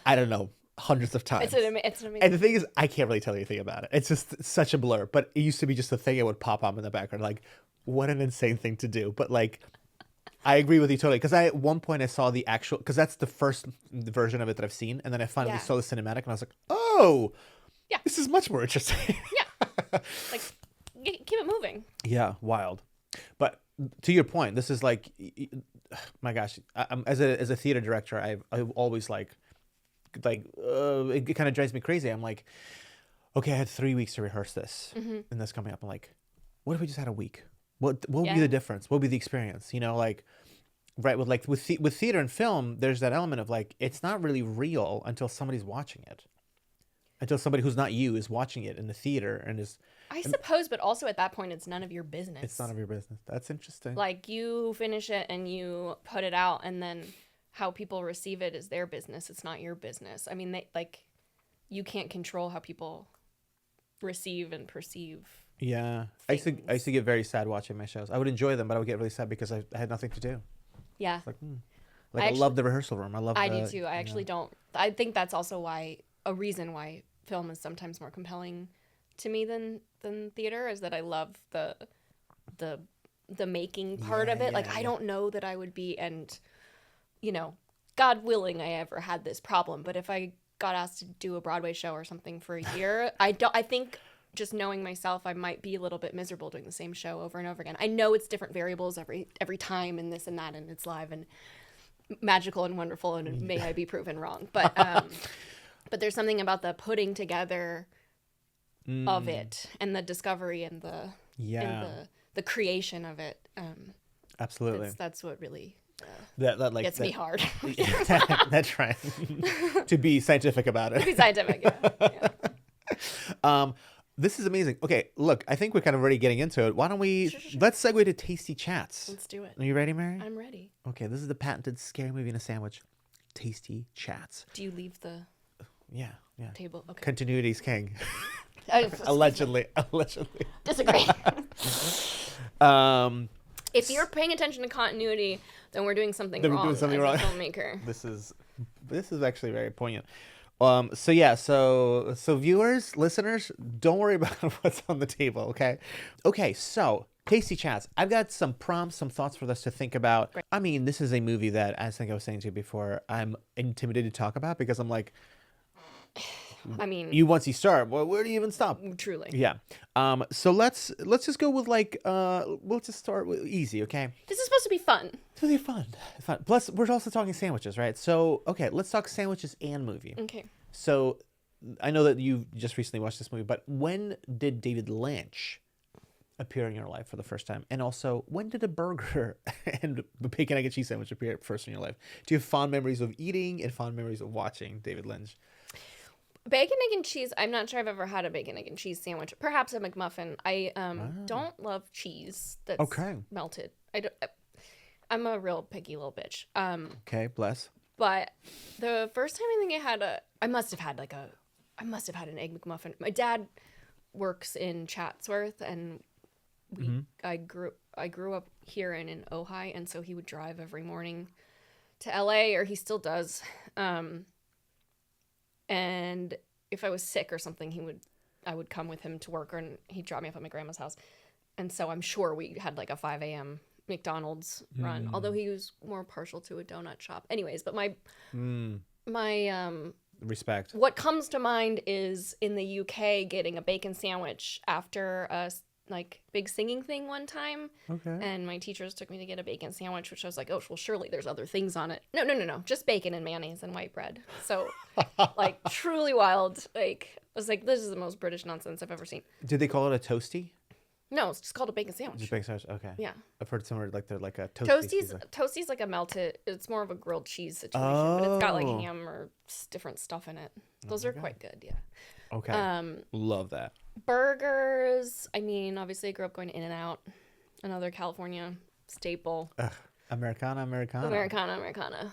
I don't know, hundreds of times. It's an amazing. And the thing is, I can't really tell you anything about it. It's just such a blur. But it used to be just a thing that would pop up in the background. Like, what an insane thing to do. But like, I agree with you totally. Because at one point I saw the actual, because that's the first version of it that I've seen. And then I finally saw the cinematic and I was like, oh, yeah, this is much more interesting. Yeah. Like, keep it moving. Yeah, wild. But to your point, this is like, my gosh, as a theater director, I've always it kind of drives me crazy. I'm like, okay, I had 3 weeks to rehearse this, and this coming up. I'm like, what if we just had a week? What would be the difference? What would be the experience? You know, like, right, with theater and film, there's that element of like, it's not really real until somebody's watching it, until somebody who's not you is watching it in the theater and is. I suppose, but also at that point, it's none of your business. It's none of your business. That's interesting. Like, you finish it and you put it out, and then how people receive it is their business. It's not your business. I mean, you can't control how people receive and perceive. Yeah, I used to get very sad watching my shows. I would enjoy them, but I would get really sad because I had nothing to do. Yeah, Like, I love the rehearsal room. I do too. I actually don't. I think that's also a reason why film is sometimes more compelling to me than theater, is that I love the making part of it. Like, I don't know that I would be, and you know, God willing, I ever had this problem. But if I got asked to do a Broadway show or something for a year, I think just knowing myself, I might be a little bit miserable doing the same show over and over again. I know it's different variables every time, and this and that, and it's live and magical and wonderful, and may I be proven wrong. But but there's something about the putting together of it, and the discovery, and the creation of it. Absolutely. That's what really gets me hard. That's right. To be scientific about it. To be scientific, yeah. This is amazing. Okay, look, I think we're kind of already getting into it. Why don't we let's segue to Tasty Chats. Let's do it. Are you ready, Mary? I'm ready. Okay, this is the patented scary movie in a sandwich. Tasty Chats. Do you leave the Yeah. table? Okay. Continuity's king. Allegedly. Disagree. If you're paying attention to continuity, then we're doing something wrong. We're doing something wrong. A filmmaker. This is actually very poignant. So viewers, listeners, don't worry about what's on the table, okay? Okay, so Tasty Chats. I've got some prompts, some thoughts for us to think about. Great. I mean, this is a movie that, as I think I was saying to you before, I'm intimidated to talk about because I'm like, I mean, once you start, well, where do you even stop? Truly. Yeah. So let's just go with we'll just start with easy, okay? This is supposed to be fun. It's really fun. Plus, we're also talking sandwiches, right? So, okay, let's talk sandwiches and movie. Okay. So, I know that you just recently watched this movie, but when did David Lynch appear in your life for the first time? And also, when did a burger and the bacon, egg, and cheese sandwich appear first in your life? Do you have fond memories of eating and fond memories of watching David Lynch? Bacon, egg, and cheese. I'm not sure I've ever had a bacon, egg, and cheese sandwich. Perhaps a McMuffin. I don't love cheese that's melted. I'm a real picky little bitch. Okay, bless. But the first time I think I must have had an egg McMuffin. My dad works in Chatsworth, and I grew up here and in Ojai, and so he would drive every morning to LA, or he still does. And if I was sick or something, I would come with him to work, and he'd drop me off at my grandma's house. And so I'm sure we had like a 5 a.m. McDonald's run, although he was more partial to a donut shop. Anyways, but my respect. What comes to mind is in the UK getting a bacon sandwich after a big singing thing one time. Okay. And my teachers took me to get a bacon sandwich, which I was like, oh, well, surely there's other things on it. No, just bacon and mayonnaise and white bread. So truly wild. I was like, this is the most British nonsense I've ever seen. Did they call it a toasty? No, it's just called a bacon sandwich. Just bacon sandwich. Okay. Yeah. I've heard somewhere they're like a toasty. Toasty's like a melted. It's more of a grilled cheese situation, but it's got like ham or different stuff in it. Those are quite good. Yeah. Okay. Love that. Burgers. I mean, obviously, I grew up going In-N-Out, another California staple. Americana. Americana.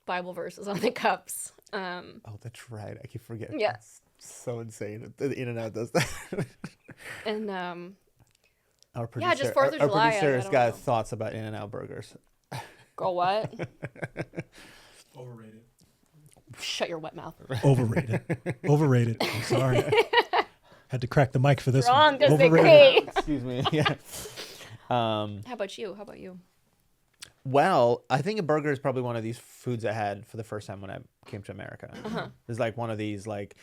Bible verses on the cups. Oh, that's right. I keep forgetting. Yeah. It's so insane. The In-N-Out does that. And our producer, just 4th of our July, producer's I got don't know. thoughts about In-N-Out burgers. Girl, what? Overrated. Shut your wet mouth. Overrated. I'm sorry. Had to crack the mic for this Wrong one. to Overrated. disagree. Excuse me. Yeah. How about you? Well, I think a burger is probably one of these foods I had for the first time when I came to America. It's like one of these, like,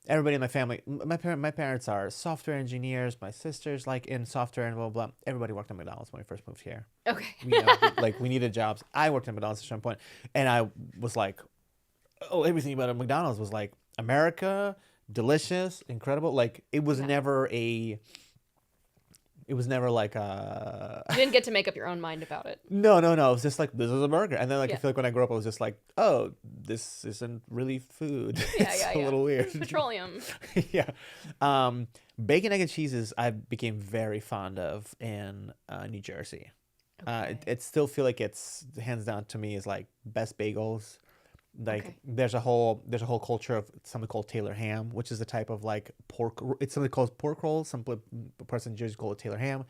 everybody in my family, my parents are software engineers. My sister's like in software and blah, blah, blah. Everybody worked at McDonald's when we first moved here. Okay. You know, like, we needed jobs. I worked at McDonald's at some point, and I was like, oh, everything about a McDonald's was like America, delicious, incredible. Like, it was never like a... You didn't get to make up your own mind about it. No. It was just like, this is a burger. And then, like, I Yeah. feel like when I grew up, I was just like, oh, this isn't really food. Yeah, It's yeah, a yeah. little weird. It's petroleum. Yeah. Bacon, egg, and cheeses I became very fond of in New Jersey. Okay. It still feel like it's, hands down to me, is like best bagels. Like, Okay. there's a whole culture of something called Taylor ham, which is a type of like pork. It's something called pork roll. Some parts in Jersey call it Taylor ham.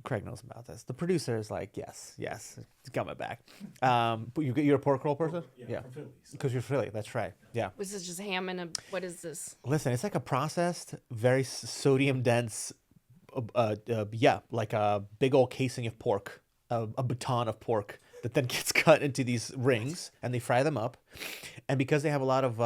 Craig knows about this. The producer is like, yes, it's got my back. But you're a pork roll person? Yeah. From Philly. So. Because you're Philly. That's right. Yeah. Was this just ham and what is this? Listen, it's like a processed, very sodium dense, like a big old casing of pork, a baton of pork that then gets cut into these rings, and they fry them up. And because they have a lot of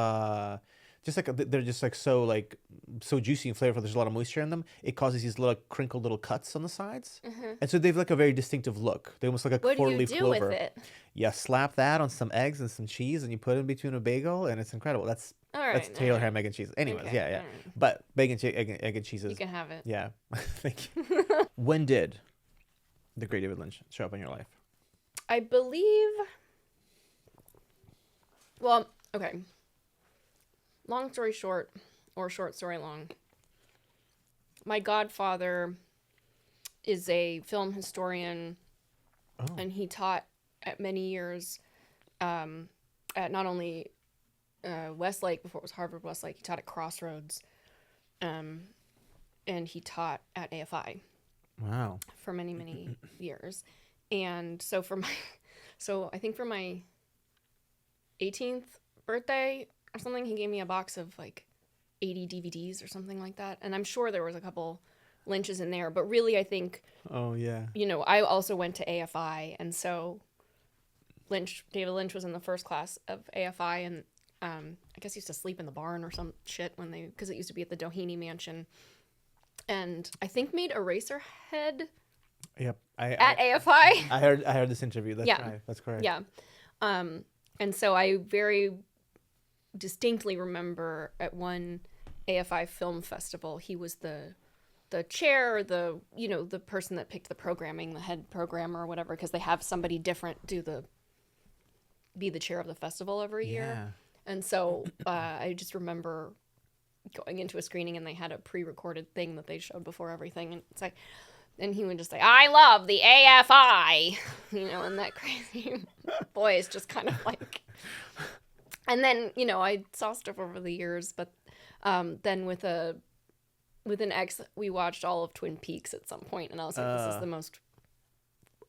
they're just like so juicy and flavorful, there's a lot of moisture in them, it causes these little crinkled little cuts on the sides. And so they've like a very distinctive look. They almost like a What do you four-leaf do clover. with it? Yeah, slap that on some eggs and some cheese, and you put it in between a bagel, and it's incredible. That's Taylor ham, egg, and cheese. Anyways, Okay, yeah. all right. But bacon, egg, and cheese is... You can have it. Yeah. Thank you. When did the great David Lynch show up in your life? I believe. Well, okay. Long story short, or short story long. My godfather is a film historian, and he taught at many years at not only Westlake, before it was Harvard Westlake, he taught at Crossroads, and he taught at AFI. Wow. For many, many years. And so I think for my 18th birthday or something, he gave me a box of like 80 DVDs or something like that. And I'm sure there was a couple Lynches in there, but really I think, Oh, yeah. you know, I also went to AFI, and so David Lynch was in the first class of AFI, and I guess he used to sleep in the barn or some shit because it used to be at the Doheny Mansion. And I think made Eraserhead Yep. at AFI. I heard this interview. That's Yeah. right. That's correct. Yeah. And so I very distinctly remember at one AFI film festival, he was the chair, the person that picked the programming, the head programmer or whatever, because they have somebody different be the chair of the festival every Yeah. year. And so I just remember going into a screening, and they had a pre-recorded thing that they showed before everything, and it's like, and he would just say, "I love the AFI," and that crazy voice, just kind of like. And then I saw stuff over the years, but then with an ex, we watched all of Twin Peaks at some point, and I was like, "This is the most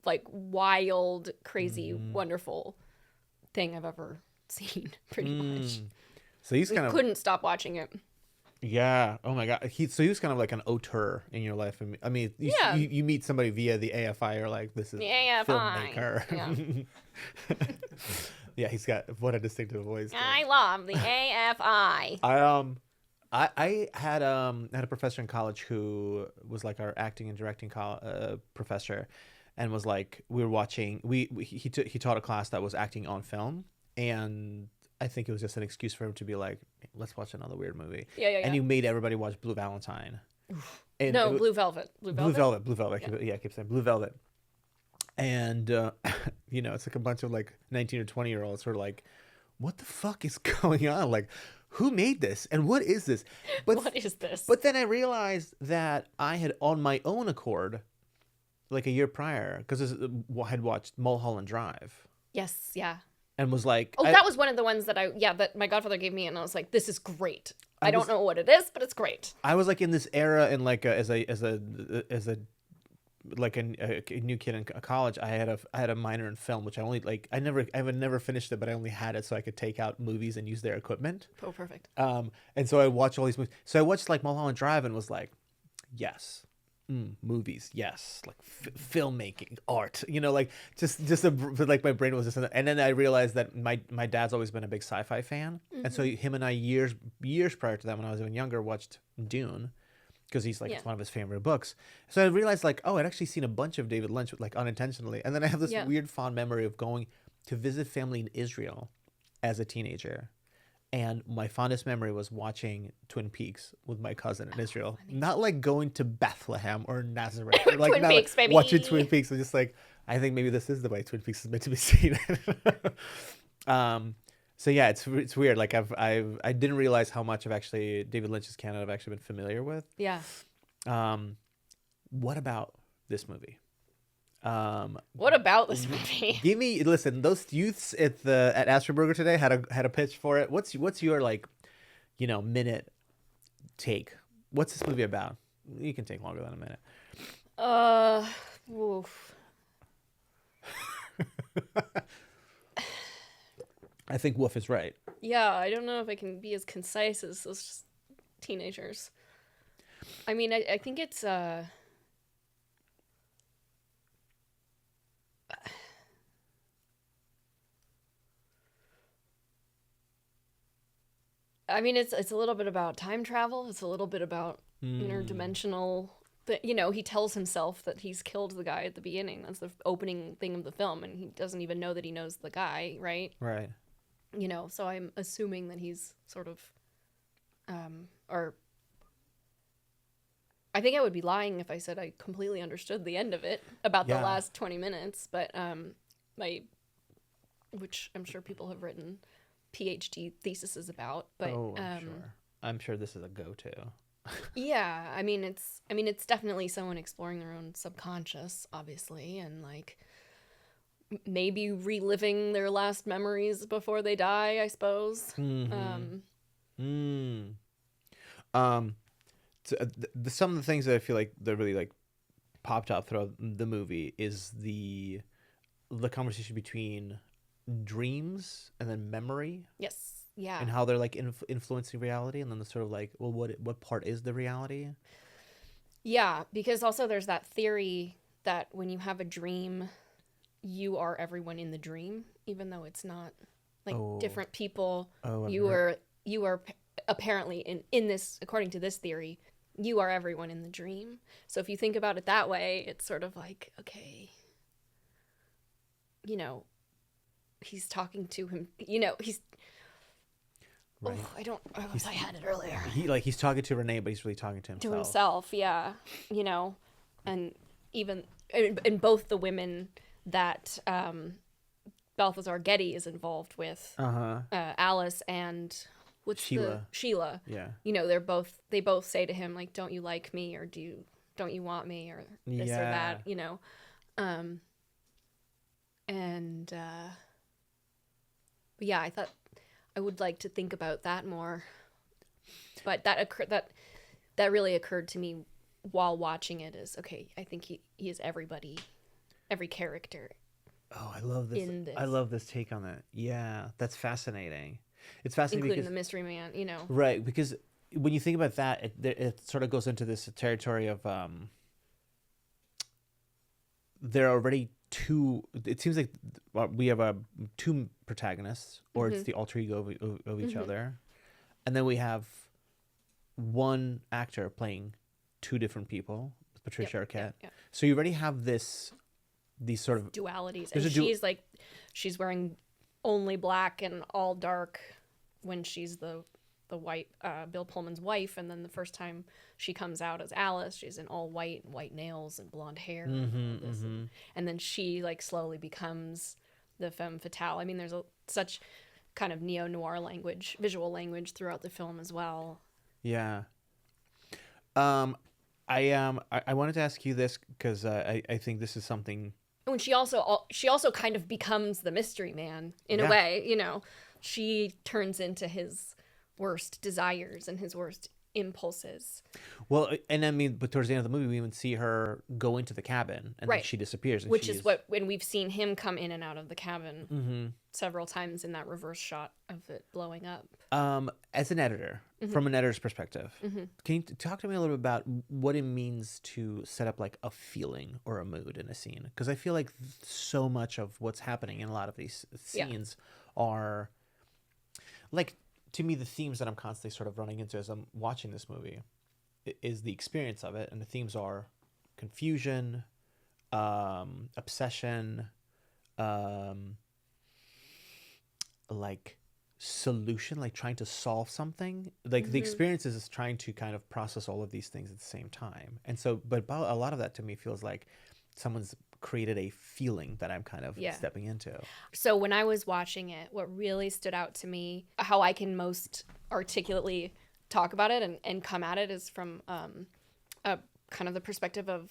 like wild, crazy, wonderful thing I've ever seen." Pretty much. So he's kind of couldn't stop watching it. Yeah. Oh my God. He was kind of like an auteur in your life. I mean, you meet somebody via the AFI, you're like, this is The AFI. filmmaker. Yeah. Yeah. He's got what a distinctive voice. I love the AFI. I had a professor in college who was like our acting and directing professor, and was like, we were watching. He taught a class that was acting on film, and I think it was just an excuse for him to be like, let's watch another weird movie. Yeah. And he made everybody watch Blue Valentine. And No, Blue Velvet. Blue Velvet. I keep saying Blue Velvet. And it's like a bunch of like 19 or 20-year-olds who are like, what the fuck is going on? Like, who made this? And what is this? But What is this? But then I realized that I had, on my own accord, like a year prior because I had watched Mulholland Drive Yes, yeah. and was like, Oh, that was one of the ones that my godfather gave me, and I was like, this is great. I don't know what it is, but it's great. I was like in this era in like as a new kid in college. I had a minor in film, which I only like. I would never finished it, but I only had it so I could take out movies and use their equipment. Oh, perfect. And so I watched all these movies. So I watched like Mulholland Drive and was like, yes. Movies, yes, like filmmaking, art, like like my brain was just, and then I realized that my dad's always been a big sci-fi fan, and so him and I years prior to that, when I was even younger, watched Dune, because he's like it's one of his favorite books. So I realized like, oh, I'd actually seen a bunch of David Lynch like unintentionally, and then I have this weird fond memory of going to visit family in Israel as a teenager. And my fondest memory was watching Twin Peaks with my cousin in Israel. Not like going to Bethlehem or Nazareth. Or like Twin Peaks, baby. Watching Twin Peaks. And just like, I think maybe this is the way Twin Peaks is meant to be seen. So yeah, it's weird. Like I didn't realize how much of actually David Lynch's canon I've actually been familiar with. Yeah. What about this movie? What about this movie? Listen, those youths at Astro Burger today had a pitch for it. What's your like, minute take? What's this movie about? You can take longer than a minute. Oof. I think Wolf is right. Yeah, I don't know if I can be as concise as those teenagers. I mean, I think it's I mean, it's a little bit about time travel. It's a little bit about interdimensional. He tells himself that he's killed the guy at the beginning. That's the opening thing of the film, and he doesn't even know that he knows the guy, right? Right. So I'm assuming that he's sort of, or I think I would be lying if I said I completely understood the end of it about the last 20 minutes, but which I'm sure people have written PhD theses about, but sure. I'm sure this is a go-to. Yeah, I mean it's definitely someone exploring their own subconscious, obviously, and like maybe reliving their last memories before they die, I suppose. Mm-hmm. Some of the things that I feel like that really like popped out throughout the movie is the conversation between dreams and then memory. Yes. Yeah. And how they're like influencing reality, and then the sort of like, well, what part is the reality? Yeah, because also there's that theory that when you have a dream, you are everyone in the dream, even though it's not like different people. You are apparently in this, according to this theory, you are everyone in the dream. So if you think about it that way, it's sort of like, okay, he's talking to him, he's right. I had it earlier. He's talking to Renee, but he's really talking to himself. To himself, yeah. And even in both the women that Balthazar Getty is involved with, Alice and Sheila. Yeah. They both say to him like, "Don't you like me?" or "Don't you want me?" or this or that. But yeah, I thought I would like to think about that more. But that really occurred to me while watching it is, okay, I think he is everybody, every character. Oh, I love this. I love this take on that. Yeah, that's fascinating. It's fascinating including the mystery man, Right, because when you think about that, it sort of goes into this territory of there are already two. It seems like we have two protagonists, or it's the alter ego of each other, and then we have one actor playing two different people, Patricia Arquette. Yep. So you already have these sort of dualities, and she's wearing only black and all dark when she's the white Bill Pullman's wife, and then the first time she comes out as Alice, she's in all white nails and blonde hair, and then she like slowly becomes the femme fatale. I mean, there's such kind of neo-noir visual language throughout the film as well. Yeah. I wanted to ask you this because I think this is something. When she also kind of becomes the mystery man in a way, you know. She turns into his worst desires and his worst impulses. Well, and I mean, but towards the end of the movie, we even see her go into the cabin, and then she disappears. And which is what when we've seen him come in and out of the cabin several times in that reverse shot of it blowing up. As an editor, from an editor's perspective, can you talk to me a little bit about what it means to set up like a feeling or a mood in a scene? Because I feel like so much of what's happening in a lot of these scenes are like, to me, the themes that I'm constantly sort of running into as I'm watching this movie is the experience of it. And the themes are confusion, obsession, like solution, like trying to solve something. Like the experience is trying to kind of process all of these things at the same time. And so, but a lot of that to me feels like someone's created a feeling that I'm kind of stepping into. So when I was watching it, what really stood out to me, how I can most articulately talk about it and come at it, is from a kind of the perspective of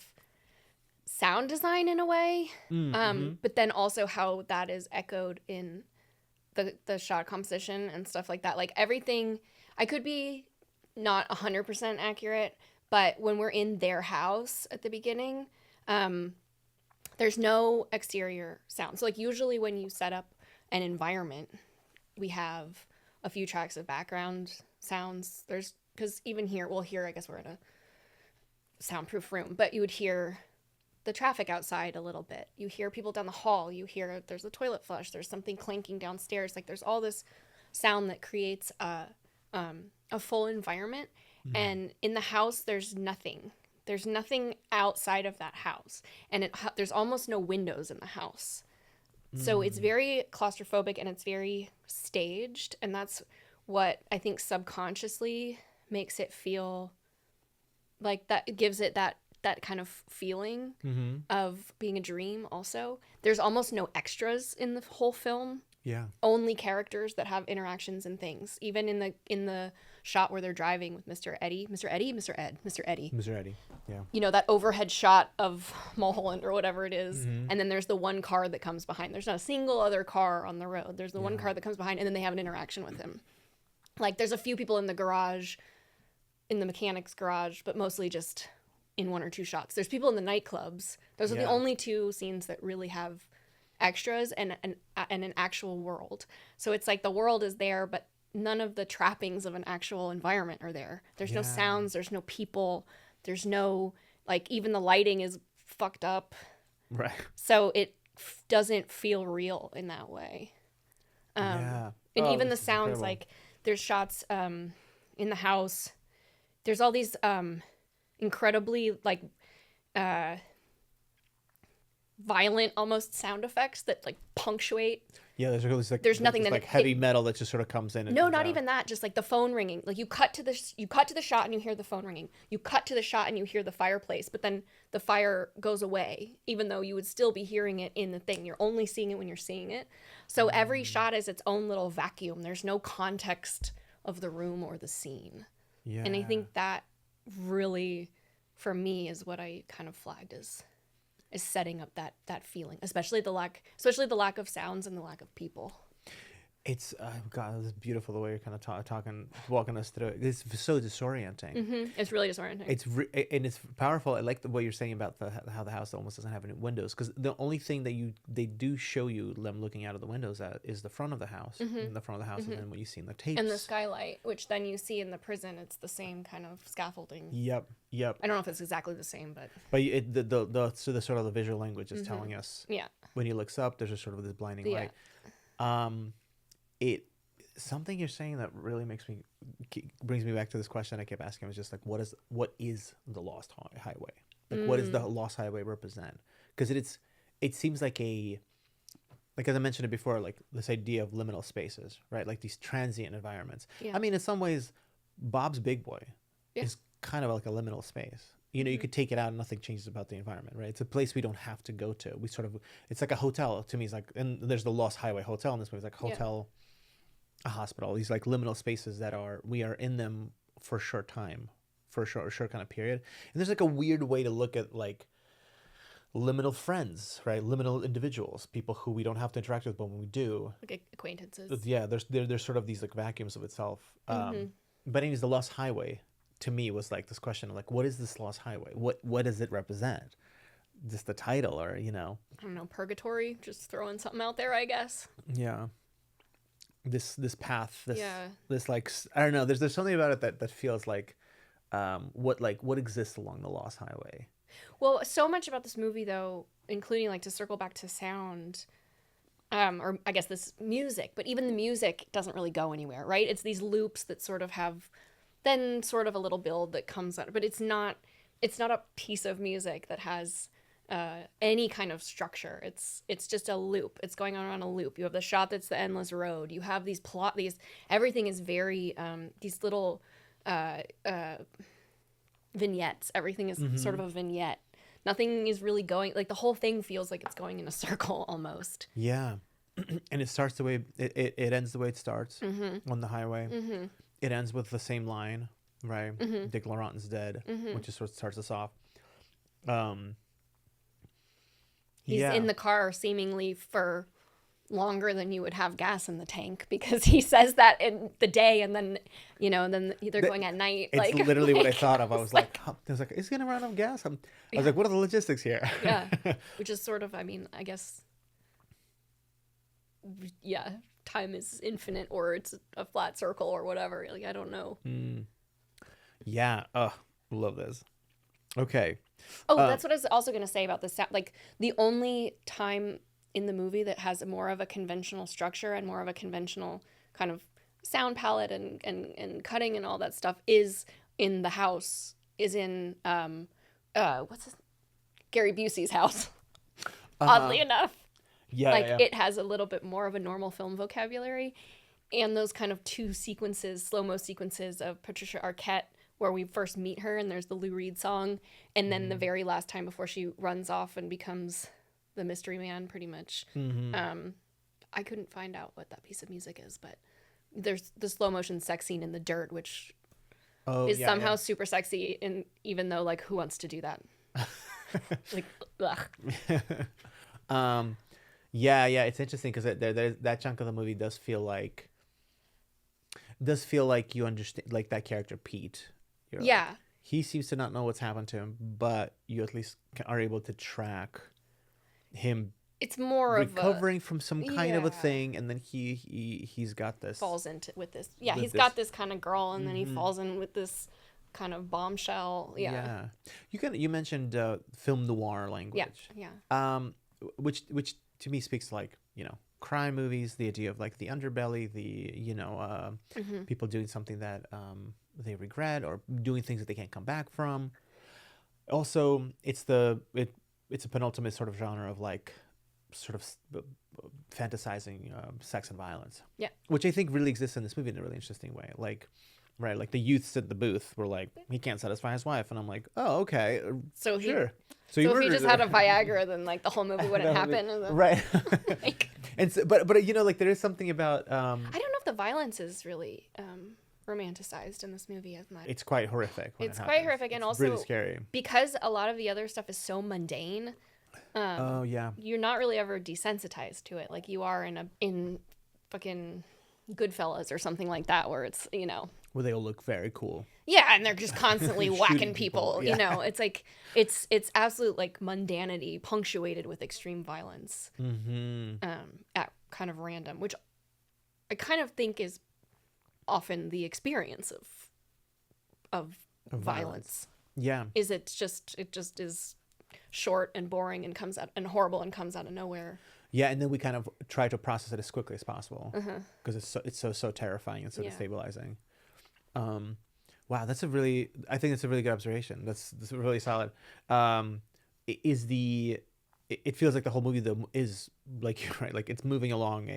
sound design in a way, but then also how that is echoed in the shot composition and stuff like that. Like everything, I could be not 100% accurate, but when we're in their house at the beginning, there's no exterior sound. So like usually when you set up an environment, we have a few tracks of background sounds. There's, because even here, well, here I guess we're in a soundproof room, but you would hear the traffic outside a little bit. You hear people down the hall. You hear there's a toilet flush. There's something clanking downstairs. Like there's all this sound that creates a full environment. And in the house, there's nothing. There's nothing outside of that house. And there's almost no windows in the house. So it's very claustrophobic and it's very staged. And that's what I think subconsciously makes it feel like that. It gives it that kind of feeling of being a dream also. There's almost no extras in the whole film. Yeah. Only characters that have interactions and things. Even in the shot where they're driving with Mr. Eddie. Yeah. You know, that overhead shot of Mulholland or whatever it is. And then there's the one car that comes behind. There's not a single other car on the road. There's the one car that comes behind, and then they have an interaction with him. Like there's a few people in the garage, in the mechanic's garage, but mostly just in one or two shots. There's people in the nightclubs. Those are the only two scenes that really have extras and an actual world. So it's like the world is there, but none of the trappings of an actual environment are there. There's no sounds, there's no people, there's no, like, even the lighting is fucked up. Right. So it doesn't feel real in that way. And even the sounds, incredible. Like there's shots in the house. There's all these incredibly like violent almost sound effects that like punctuate. Yeah, there's nothing that like heavy metal that just sort of comes in. And no, not even that. Just like the phone ringing. Like you cut to the shot and you hear the phone ringing. You cut to the shot and you hear the fireplace, but then the fire goes away, even though you would still be hearing it in the thing. You're only seeing it when you're seeing it. So every shot is its own little vacuum. There's no context of the room or the scene. Yeah. And I think that really, for me, is what I kind of flagged as setting up that feeling, especially the lack of sounds and the lack of people. It's God, it's beautiful the way you're kind of walking us through it. It's so disorienting. It's really disorienting. And it's powerful. I like the way you're saying about how the house almost doesn't have any windows, because the only thing that they do show you them looking out of the windows at is the front of the house, and the front of the house, and then what you see in the tapes and the skylight, which then you see in the prison. It's the same kind of scaffolding. Yep. I don't know if it's exactly the same, but the sort of the visual language is telling us. Yeah. When he looks up, there's just sort of this blinding light. Something you're saying that really brings me back to this question I kept asking, was just like, what is the Lost Highway? Like, what does the Lost Highway represent? Because it seems like as I mentioned it before, like this idea of liminal spaces, right? Like these transient environments. Yeah. I mean, in some ways, Bob's Big Boy is kind of like a liminal space. You know, you could take it out and nothing changes about the environment, right? It's a place we don't have to go to. It's like a hotel to me. It's like, and there's the Lost Highway Hotel in this movie. It's like hotel, a hospital. These like liminal spaces that we are in them for a short time, for a short kind of period. And there's like a weird way to look at like liminal friends, right? Liminal individuals, people who we don't have to interact with, but when we do, Like acquaintances. yeah, there's sort of these like vacuums of itself. But anyways, the Lost Highway to me was like this question of like, what is this Lost Highway? What does it represent? Just the title, or I don't know, purgatory, just throwing something out there, I guess. Yeah. This path, Yeah. this like, I don't know. There's something about it that feels like, what exists along the Lost Highway. Well, so much about this movie, though, including like to circle back to sound, or I guess this music, but even the music doesn't really go anywhere, right? It's these loops that sort of have then sort of a little build that comes out, but it's not a piece of music that has any kind of structure. It's just a loop. It's going on a loop. You have the shot that's the endless road. You have everything is very these little vignettes. Everything is sort of a vignette. Nothing is really going, like the whole thing feels like it's going in a circle almost. Yeah. And it starts the way it ends the way it starts on the highway. It ends with the same line, right? Dick Laurent's dead, which is what starts us off. He's in the car seemingly for longer than you would have gas in the tank, because he says that in the day, and then they're going at night. It's like literally what I thought of. I was like, is he gonna run out of gas? I was like, what are the logistics here? Yeah, which is sort of, I mean, I guess, yeah, time is infinite, or it's a flat circle, or whatever. Like, I don't know. Yeah. Love this. Okay. Oh, that's what I was also going to say about this. Like, the only time in the movie that has more of a conventional structure and more of a conventional kind of sound palette and cutting and all that stuff is in the house, is in Gary Busey's house. Oddly enough. Yeah. It has a little bit more of a normal film vocabulary, and those kind of two sequences, slow-mo sequences of Patricia Arquette, where we first meet her and there's the Lou Reed song, and then the very last time before she runs off and becomes the mystery man, pretty much. I couldn't find out what that piece of music is, but there's the slow motion sex scene in the dirt, which is somehow super sexy, and even though, like, who wants to do that? Like, ugh. Yeah, it's interesting because that chunk of the movie does feel like you understand, like, that character Pete. Yeah. Like, he seems to not know what's happened to him, but you at least are able to track him. It's more recovering from some kind of a thing, and then he's got this. Falls into with this. Yeah, he's got this kind of girl, and then he falls in with this kind of bombshell. Yeah. You mentioned film noir language. Yeah. Which to me speaks like, crime movies, the idea of like the underbelly, the people doing something that they regret, or doing things that they can't come back from. Also, it's a penultimate sort of genre of like sort of fantasizing sex and violence. Yeah. Which I think really exists in this movie in a really interesting way. Like, right, like the youths at the booth were like, he can't satisfy his wife, and I'm like, oh, okay, sure. So if he just had a Viagra, then like the whole movie wouldn't happen. Right. And so, but like there is something about. I don't know if the violence is really romanticized in this movie as much. It's quite horrific. It's quite horrific, and also really scary because a lot of the other stuff is so mundane. You're not really ever desensitized to it, like you are in fucking Goodfellas or something like that, where it's where they all look very cool. Yeah, and they're just constantly whacking people. Yeah. It's like it's absolute like mundanity punctuated with extreme violence. At kind of random, which I kind of think is often the experience of violence. Yeah. It just is short and boring and comes out and horrible and comes out of nowhere. Yeah, and then we kind of try to process it as quickly as possible because it's so terrifying and so destabilizing. Wow, I think that's a really good observation. That's really solid. It feels like the whole movie though is like, you're right, like it's moving along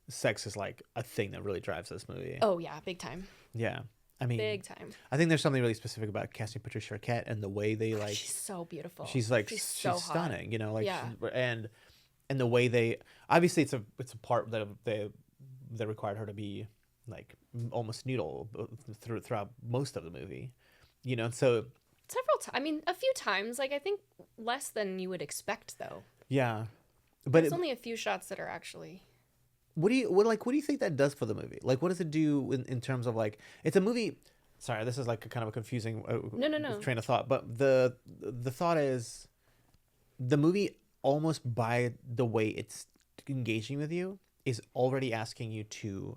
sex is like a thing that really drives this movie. Oh yeah, big time. Yeah. I mean, big time. I think there's something really specific about casting Patricia Arquette and the way they like. She's so beautiful. She's so stunning, like, yeah. And the way they obviously it's a part that they required her to be like almost noodle throughout most of the movie, you know. So Several times. I mean, a few times. Like I think less than you would expect, though. yeah, but There's only a few shots that are actually. what do you think that does for the movie? Like, what does it do in terms of like it's a movie? Sorry, this is like a kind of a confusing No. train of thought, but the thought is the movie almost by the way it's engaging with you is already asking you to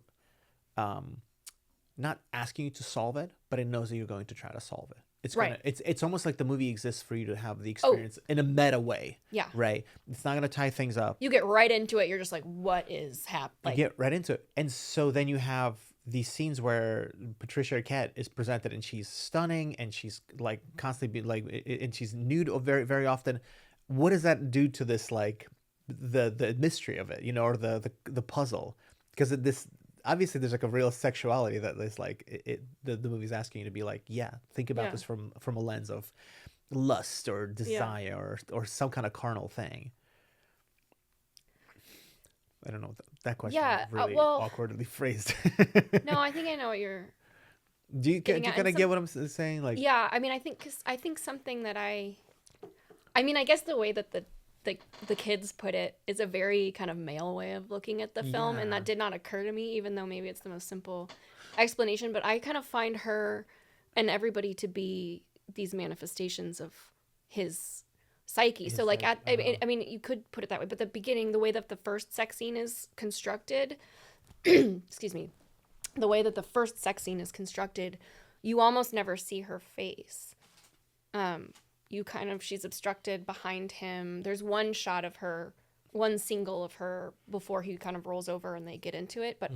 not asking you to solve it, but it knows that you're going to try to solve it. It's Right. it's almost like the movie exists for you to have the experience in a meta way. Yeah. Right. It's not gonna tie things up. You get right into it. You're just like, what is happening? Like, You get right into it. And so then you have these scenes where Patricia Arquette is presented and she's stunning and she's like constantly and she's nude very, very often. What does that do to this, like the mystery of it, you know, or the puzzle? Because this obviously there's like a real sexuality that is like the movie's asking you to be like, yeah, think about this from a lens of lust or desire or some kind of carnal thing. I don't know. That question is really awkwardly phrased. No, I think I know what you're. Do you kind of get what I'm saying? Like, yeah, I mean, I think something that I mean, I guess the way that the kids put it is a very kind of male way of looking at the film, and that did not occur to me, even though maybe it's the most simple explanation. But I kind of find her and everybody to be these manifestations of his psyche. So like I mean you could put it that way, but the beginning, the way that the first sex scene is constructed excuse me, the way that the first sex scene is constructed, you almost never see her face. She's obstructed behind him. There's one shot of her, one single of her before he kind of rolls over and they get into it, but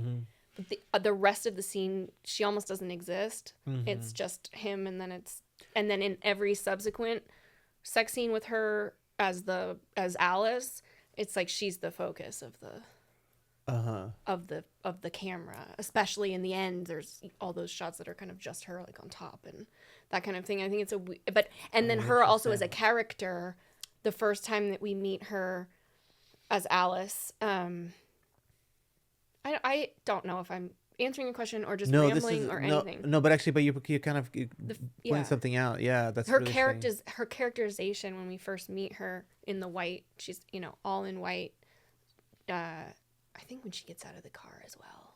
the rest of the scene, she almost doesn't exist. It's just him, and then in every subsequent sex scene with her as Alice, it's like she's the focus of the camera, especially in the end. There's all those shots that are kind of just her like on top and that kind of thing. I think it's then her also as a character, the first time that we meet her as Alice, I don't know if I'm answering a question or just rambling or anything. No, but actually, you kind of pointing something out. Yeah, that's her really her characterization when we first meet her in the white. She's all in white. I think when she gets out of the car as well.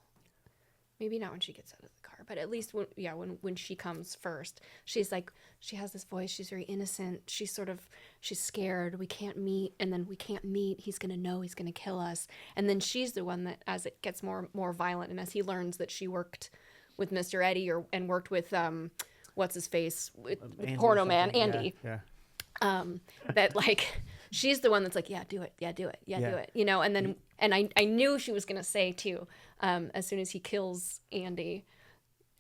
Maybe not when she gets out of the car, but at least when she comes first, she's like, she has this voice. She's very innocent. She's scared. We can't meet, and then we can't meet. He's gonna know. He's gonna kill us. And then she's the one that, as it gets more violent, and as he learns that she worked with Mr. Eddie and worked with what's his face, with porno man Andy. Yeah. That like she's the one that's like, do it, do it, do it, you know. And then I knew she was gonna say too, as soon as he kills Andy,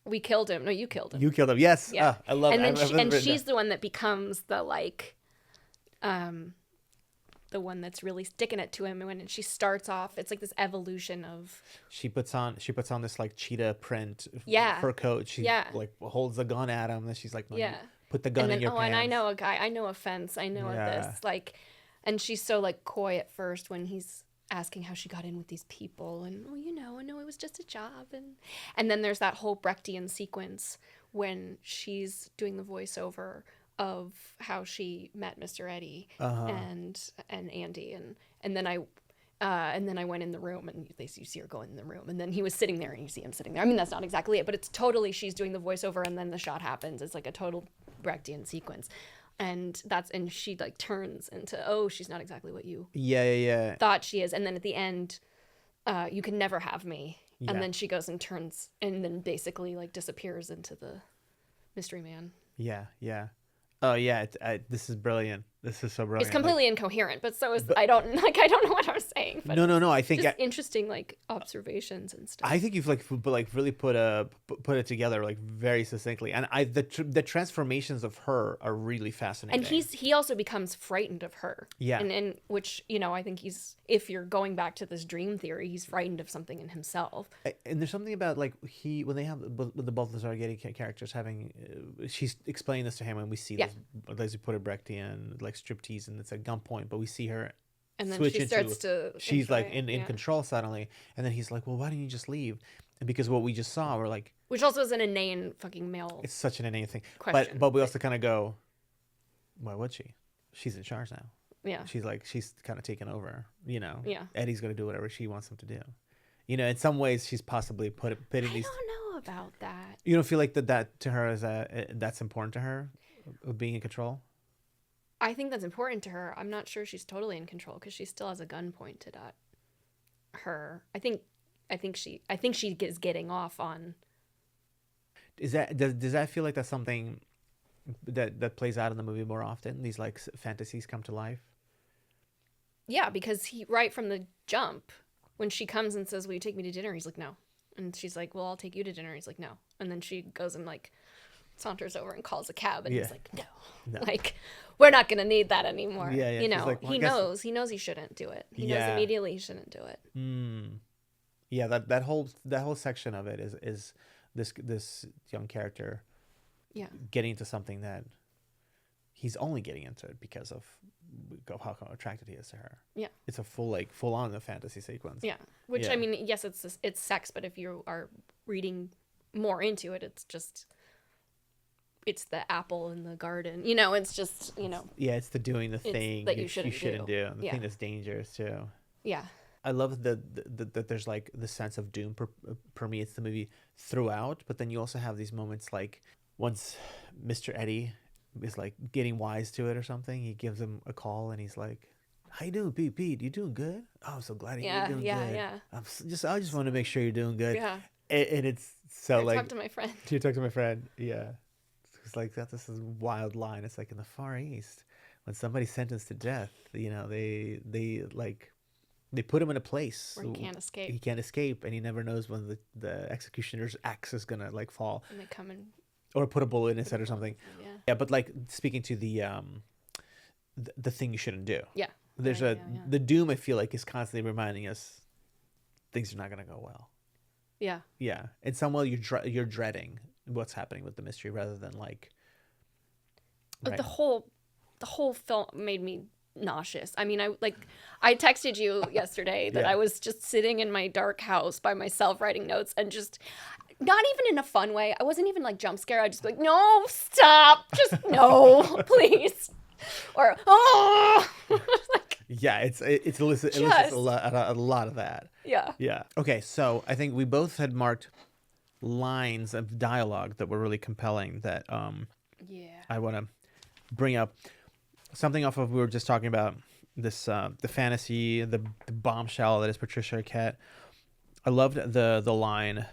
we killed him. No, you killed him. You killed him. Yes. Yeah. I love and it. Then she's the one that becomes the like, the one that's really sticking it to him. And when she starts off, it's like this evolution of. She puts on this like cheetah print fur coat. She like holds the gun at him, and she's like, put the gun in your pants. And I know a guy. I know a fence. I know this. Like, and she's so like coy at first when he's asking how she got in with these people, and I know it was just a job, and then there's that whole Brechtian sequence when she's doing the voiceover of how she met Mr. Eddie and Andy, and then I went in the room, and you see her go in the room, and then he was sitting there, and you see him sitting there. I mean, that's not exactly it, but it's totally she's doing the voiceover, and then the shot happens. It's like a total Brechtian sequence. And she like turns into, she's not exactly what you thought she is. And then at the end, you can never have me. Yeah. And then she goes and turns and then basically like disappears into the mystery man. Yeah. Yeah. Oh yeah. This is brilliant. This is so brilliant. It's completely incoherent, but so is, I don't know what I'm saying. But no. I think just interesting like observations and stuff. I think you've really put it together like very succinctly, and the transformations of her are really fascinating. And he also becomes frightened of her. Yeah. And which I think if you're going back to this dream theory, he's frightened of something in himself. And there's something about like when they have the both the Zargetti characters having, she's explaining this to him, and we see this, as you put it, Brechtian like striptease, and it's at gunpoint, but we see her and then switch she starts to she's like in control suddenly, and then he's like, well, why don't you just leave? And because what we just saw, we're like, Which also is an inane fucking male. It's such an inane thing. Question. But we also kind of go, why would she? She's in charge now. Yeah. She's kind of taken over, Yeah. Eddie's going to do whatever she wants him to do. In some ways she's possibly putting these. I don't know about that. You don't feel like that to her is that's important to her, of being in control? I think that's important to her. I'm not sure she's totally in control because she still has a gun pointed at her. I think she is getting off on. Does that feel like that's something that plays out in the movie more often? These like fantasies come to life. Yeah, because right from the jump, when she comes and says, "Will you take me to dinner?" He's like, "No," and she's like, "Well, I'll take you to dinner." He's like, "No," and then she goes and like saunters over and calls a cab, and he's like, no, like we're not gonna need that anymore. Yeah. Like, well, he knows he shouldn't do it. He knows immediately he shouldn't do it. Yeah, that whole section of it is this young character getting into something that he's only getting into it because of how attracted he is to her. Yeah, it's a full on fantasy sequence. Yeah, which I mean, yes, it's sex, but if you are reading more into it, it's the apple in the garden. It's just, Yeah, it's the doing the thing that you shouldn't do. And the thing that's dangerous too. Yeah. I love that there's like the sense of doom permeates the movie throughout, but then you also have these moments like once Mr. Eddie is like getting wise to it or something, he gives him a call and he's like, "How you doing, Pete? You doing good? Oh, I'm so glad you're doing good. Yeah. I just want to make sure you're doing good." Yeah. And it's so talk to my friend. You talk to my friend. Yeah. It's like this is a wild line. It's like in the Far East, when somebody's sentenced to death, they put him in a place where he can't escape. He can't escape, and he never knows when the executioner's axe is gonna like fall. And they come in, or put a bullet in his head or something. Yeah. Yeah, but like speaking to the thing you shouldn't do. Yeah. There's the doom. I feel like is constantly reminding us things are not gonna go well. Yeah. Yeah. In some way, you're dreading what's happening with the mystery rather than like. Right. The whole film made me nauseous. I mean, I texted you yesterday that I was just sitting in my dark house by myself writing notes and just not even in a fun way. I wasn't even like jump scared. I just like, no, stop, just no, please, or oh. Like, yeah, it elicits a lot of that. Yeah. Yeah. Okay, so I think we both had marked lines of dialogue that were really compelling that I want to bring up. Something off of we were just talking about this the fantasy, the bombshell that is Patricia Arquette. I loved the line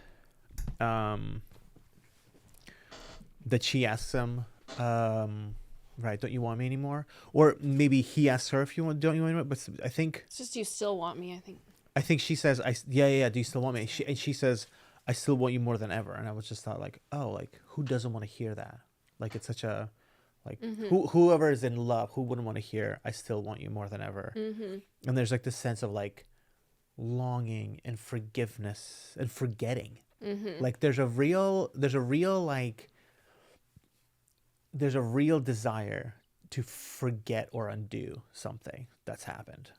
that she asks him, right, don't you want me anymore? Or maybe he asks her if don't you want me anymore? But I think it's just, you still want me, I think she says, yeah, do you still want me? And she says, I still want you more than ever. And I was just thought like, oh, like who doesn't want to hear that? Like it's such a like whoever is in love, who wouldn't want to hear I still want you more than ever? Mm-hmm. And there's like this sense of like longing and forgiveness and forgetting. Mm-hmm. Like there's a real desire to forget or undo something that's happened.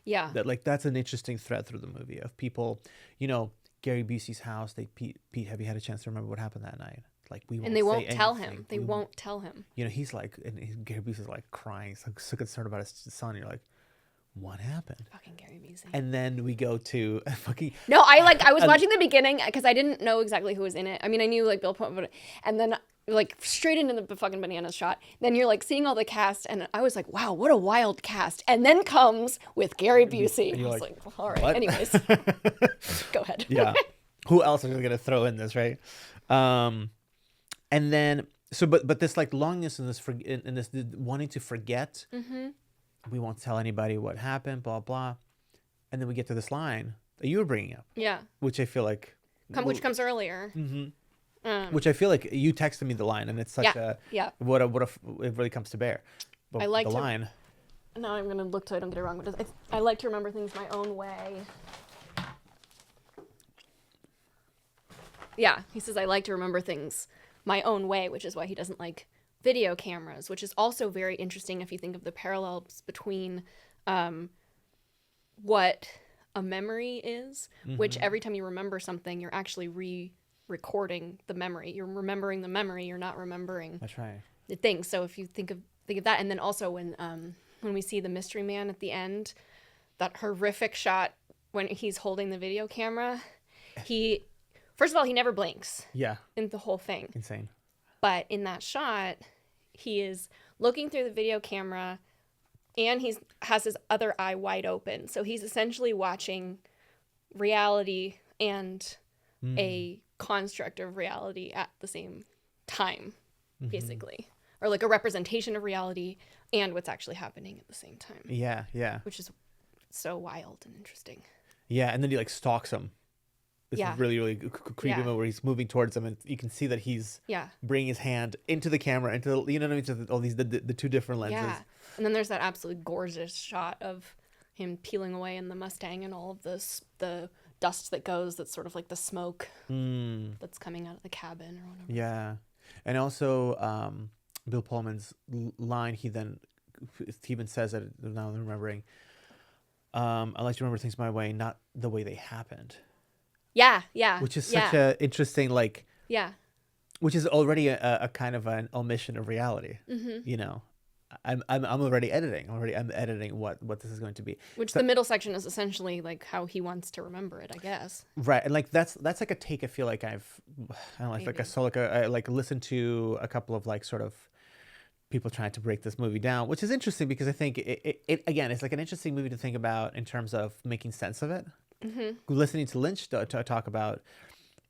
Yeah. That's an interesting thread through the movie of people, Gary Busey's house. Pete, have you had a chance to remember what happened that night? Like they won't tell him. They won't tell him. He's like, and Gary Busey's like crying, so concerned about his son. You're like, what happened? Fucking Gary Busey. And then we go to fucking. No, I was watching the beginning because I didn't know exactly who was in it. I mean, I knew like Bill Pullman, and then like straight into the fucking bananas shot. Then you're like seeing all the cast, and I was like, wow, what a wild cast. And then comes with Gary Busey. I was like, all right. What? Anyways, go ahead. Yeah. Who else is gonna throw in this, right? And then but this like longingness and this wanting to forget. Mm-hmm. We won't tell anybody what happened, blah blah. And then we get to this line that you were bringing up. Yeah. Which I feel like. Which comes earlier. Mm-hmm. Which I feel like you texted me the line, and it's such what if it really comes to bear. But I like the line. Now I'm gonna look so I don't get it wrong. But I like to remember things my own way. Yeah, he says I like to remember things my own way, which is why he doesn't like video cameras, which is also very interesting if you think of the parallels between what a memory is, which every time you remember something, you're actually recording the memory. You're remembering the memory. You're not remembering That's right. the thing. So if you think of that, and then also when we see the mystery man at the end, that horrific shot when he's holding the video camera, first of all, he never blinks Yeah. in the whole thing. Insane. But in that shot, he is looking through the video camera and has his other eye wide open. So he's essentially watching reality and a construct of reality at the same time, basically. Or like a representation of reality and what's actually happening at the same time. Yeah. Yeah. Which is so wild and interesting. Yeah. And then he like stalks him. This Yeah. is really, really creepy Yeah. moment where he's moving towards him, and you can see that he's bringing his hand into the camera, into the, you know what I mean, to all these the two different lenses. Yeah. And then there's that absolutely gorgeous shot of him peeling away in the Mustang and all of the dust that goes, that's sort of like the smoke that's coming out of the cabin or whatever. Yeah. And also Bill Pullman's line, Stephen says it, now I'm remembering, I like to remember things my way, not the way they happened. Yeah, yeah. Which is such a interesting, like, yeah. Which is already a kind of an omission of reality. You know, I'm already editing. I'm editing what this is going to be. Which the middle section is essentially like how he wants to remember it, I guess. Right, and like that's like a take. I feel like I don't know, like I saw I listened to a couple of like sort of people trying to break this movie down, which is interesting because I think it again, it's like an interesting movie to think about in terms of making sense of it. Listening to Lynch to talk about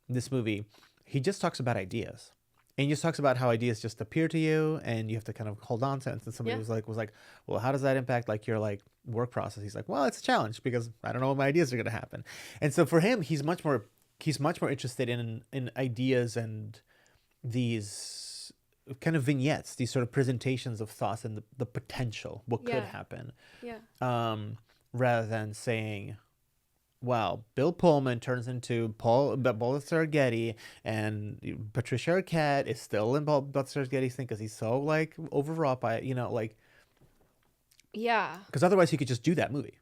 this movie, he just talks about ideas, and he just talks about how ideas just appear to you, and you have to kind of hold on to it. And somebody was like, well, how does that impact like your like work process? He's like, well, it's a challenge because I don't know when my ideas are going to happen. And so for him, he's much more interested in ideas and these kind of vignettes, these sort of presentations of thoughts and the potential, what could happen. Yeah. Rather than saying, wow, Bill Pullman turns into Balthazar Getty, and Patricia Arquette is still in Balthazar Getty's thing because he's so like overwrought by it, you know, like. Yeah. Because otherwise, he could just do that movie.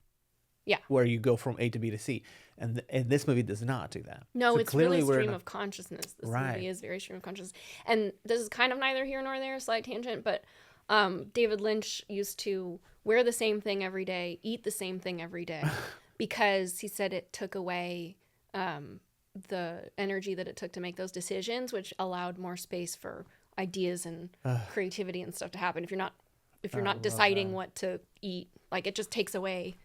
Yeah. Where you go from A to B to C, and this movie does not do that. No, so it's really stream of consciousness. This movie is very stream of consciousness, and this is kind of neither here nor there, slight tangent, but David Lynch used to wear the same thing every day, eat the same thing every day. Because he said it took away the energy that it took to make those decisions, which allowed more space for ideas and creativity and stuff to happen. If you're not deciding what to eat, like it just takes away.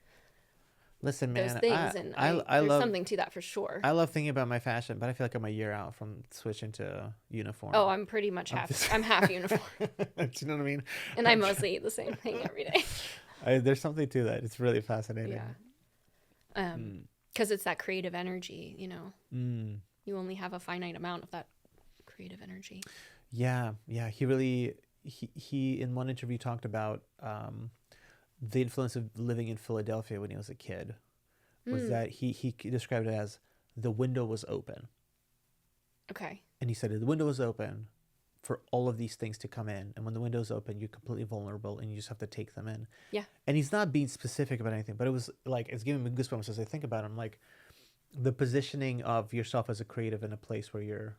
Listen, man, those things, there's something to that for sure. I love thinking about my fashion, but I feel like I'm a year out from switching to uniform. Oh, I'm pretty much half. I'm half uniform. Do you know what I mean? And I mostly eat the same thing every day. There's something to that. It's really fascinating. Yeah. Because it's that creative energy, you know. You only have a finite amount of that creative energy. Yeah. He in one interview talked about the influence of living in Philadelphia when he was a kid. Was that he described it as the window was open. Okay. And he said the window was open for all of these things to come in, and when the window's open, you're completely vulnerable, and you just have to take them in. Yeah. And he's not being specific about anything, but it was like it's giving me goosebumps as I think about him. Like the positioning of yourself as a creative in a place where you're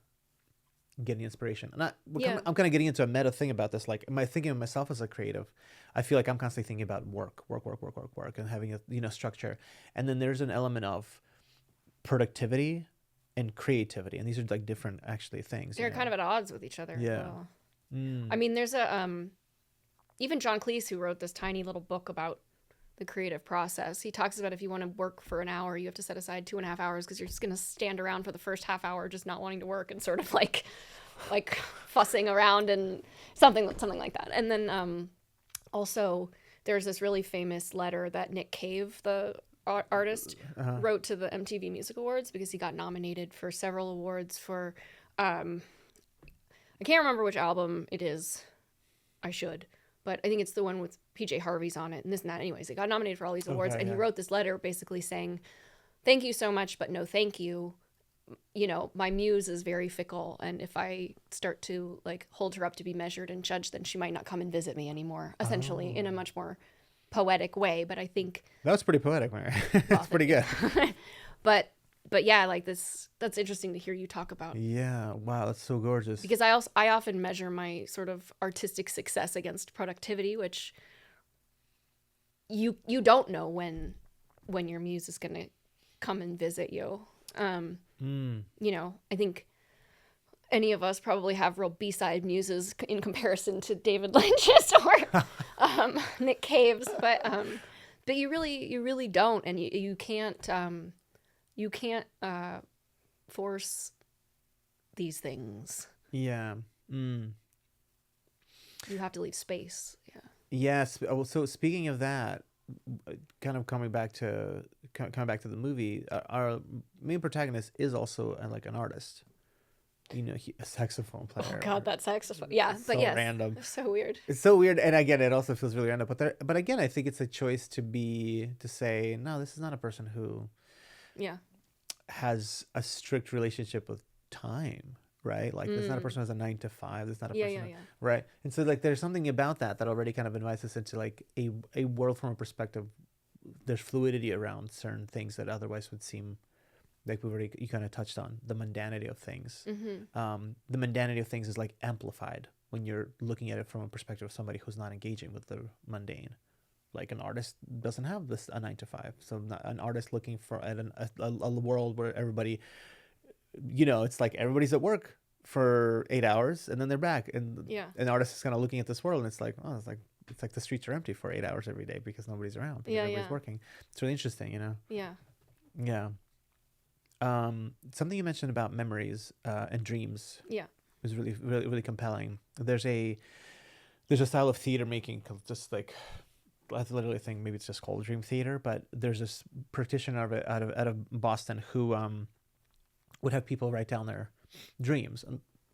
getting inspiration. And I'm kind of getting into a meta thing about this. Like, am I thinking of myself as a creative? I feel like I'm constantly thinking about work, and having a structure. And then there's an element of productivity and creativity, and these are like different actually things. They're kind of at odds with each other. Yeah. Well. I mean, there's even John Cleese, who wrote this tiny little book about the creative process. He talks about if you want to work for an hour, you have to set aside 2.5 hours because you're just going to stand around for the first half hour just not wanting to work and sort of like fussing around and something like that. And then also there's this really famous letter that Nick Cave, the artist, wrote to the MTV Music Awards because he got nominated for several awards for I can't remember which album it is. I should, but I think it's the one with PJ Harvey's on it and this and that. Anyways, he got nominated for all these awards, and he wrote this letter basically saying, "Thank you so much, but no thank you. You know, my muse is very fickle, and if I start to like hold her up to be measured and judged, then she might not come and visit me anymore." Essentially, in a much more poetic way. But I think that was pretty poetic, Mary. That's pretty good. But but yeah, like that's interesting to hear you talk about. Yeah. Wow, that's so gorgeous. Because I often measure my sort of artistic success against productivity, which you don't know when your muse is gonna come and visit you. You know, I think any of us probably have real B-side muses in comparison to David Lynch's or Nick Cave's, but you really don't, and you can't force these things. Yeah. You have to leave space. Yeah. Yes. So speaking of that, kind of coming back to the movie, our main protagonist is also like an artist. You know, a saxophone player. Oh God, that saxophone. Yeah, but so yes, random. it's so weird. It's so weird, and again, it also feels really random. But again, I think it's a choice to say, no, this is not a person who has a strict relationship with time, right? Like, there's not a person who has a 9 to 5. There's not a person, right? And so, like, there's something about that already kind of invites us into like a world from a perspective. There's fluidity around certain things that otherwise would seem like you kind of touched on the mundanity of things. The mundanity of things is like amplified when you're looking at it from a perspective of somebody who's not engaging with the mundane. Like an artist doesn't have a 9 to 5. So an artist looking for a world where everybody, you know, it's like everybody's at work for 8 hours and then they're back. And an artist is kind of looking at this world and it's like, oh, it's like the streets are empty for 8 hours every day because nobody's around. Because everybody's working. It's really interesting, you know? Yeah. Yeah. Something you mentioned about memories and dreams was really, really, really compelling. There's a style of theater making just like, I literally think maybe it's just called dream theater, but there's this practitioner of it out of Boston who would have people write down their dreams.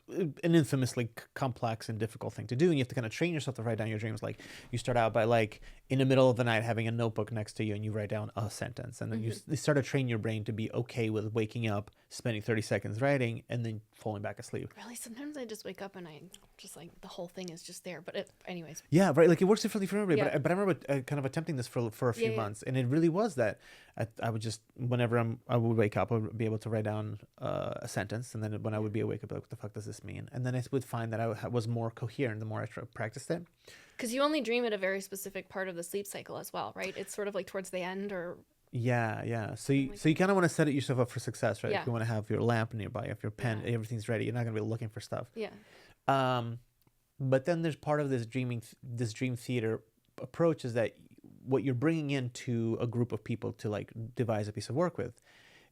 An infamously complex and difficult thing to do, and you have to kind of train yourself to write down your dreams. Like, you start out by, like, in the middle of the night having a notebook next to you and you write down a sentence, and then you start to train your brain to be okay with waking up, spending 30 seconds writing, and then falling back asleep. Really, sometimes I just wake up and I just, like, the whole thing is just there, but anyways. Yeah, right. Like, it works differently for everybody. But I remember kind of attempting this for a few months, and it really was that I would just, whenever I would wake up, I would be able to write down a sentence, and then when I would be awake, I'd be like, what the fuck does this mean? And then I would find that I was more coherent the more I practiced it. Because you only dream at a very specific part of the sleep cycle as well, right? It's sort of like towards the end, or... Yeah. So you kind of want to set yourself up for success, right? Yeah. You want to have your lamp nearby, if your pen, everything's ready. You're not going to be looking for stuff. Yeah. But then there's part of this dream theater approach is that what you're bringing into a group of people to like devise a piece of work with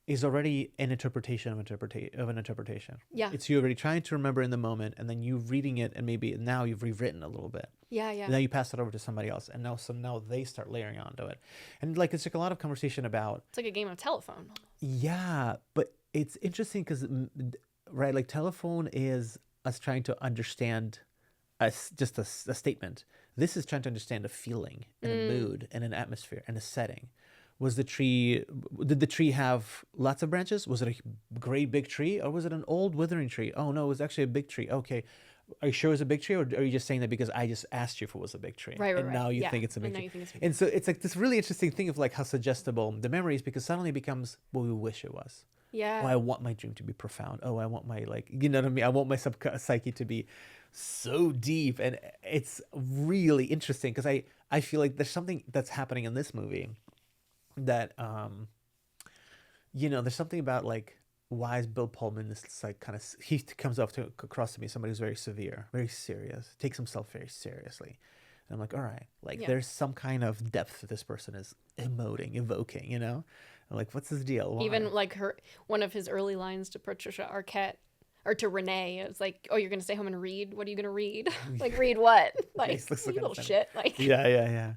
is already an interpretation of an interpretation. Yeah. It's you already trying to remember in the moment, and then you reading it, and maybe now you've rewritten a little bit. Yeah. And then you pass it over to somebody else, and now they start layering onto it. And like, it's like a lot of conversation about... It's like a game of telephone. Yeah, but it's interesting because, right, like telephone is us trying to understand just a statement. This is trying to understand a feeling and a mood and an atmosphere and a setting. Did the tree have lots of branches? Was it a great big tree, or was it an old withering tree? Oh no, it was actually a big tree. Okay. Are you sure it was a big tree, or are you just saying that because I just asked you if it was a big tree? Right. And now you think it's a big tree. And so it's like this really interesting thing of like how suggestible the memory is, because suddenly it becomes what we wish it was. Yeah. Oh, I want my dream to be profound. Oh, I want my, like, you know what I mean? I want my psyche to be so deep. And it's really interesting because I feel like there's something that's happening in this movie that, there's something about like, why is Bill Pullman this like kind of, he comes across to me, somebody who's very severe, very serious, takes himself very seriously. And I'm like, all right, like there's some kind of depth that this person is evoking, you know? I'm like, what's his deal? Why? Even like one of his early lines to Patricia Arquette, or to Renee, it was like, oh, you're going to stay home and read? What are you going to read? Like, read what? Like, you little shit. Like, yeah.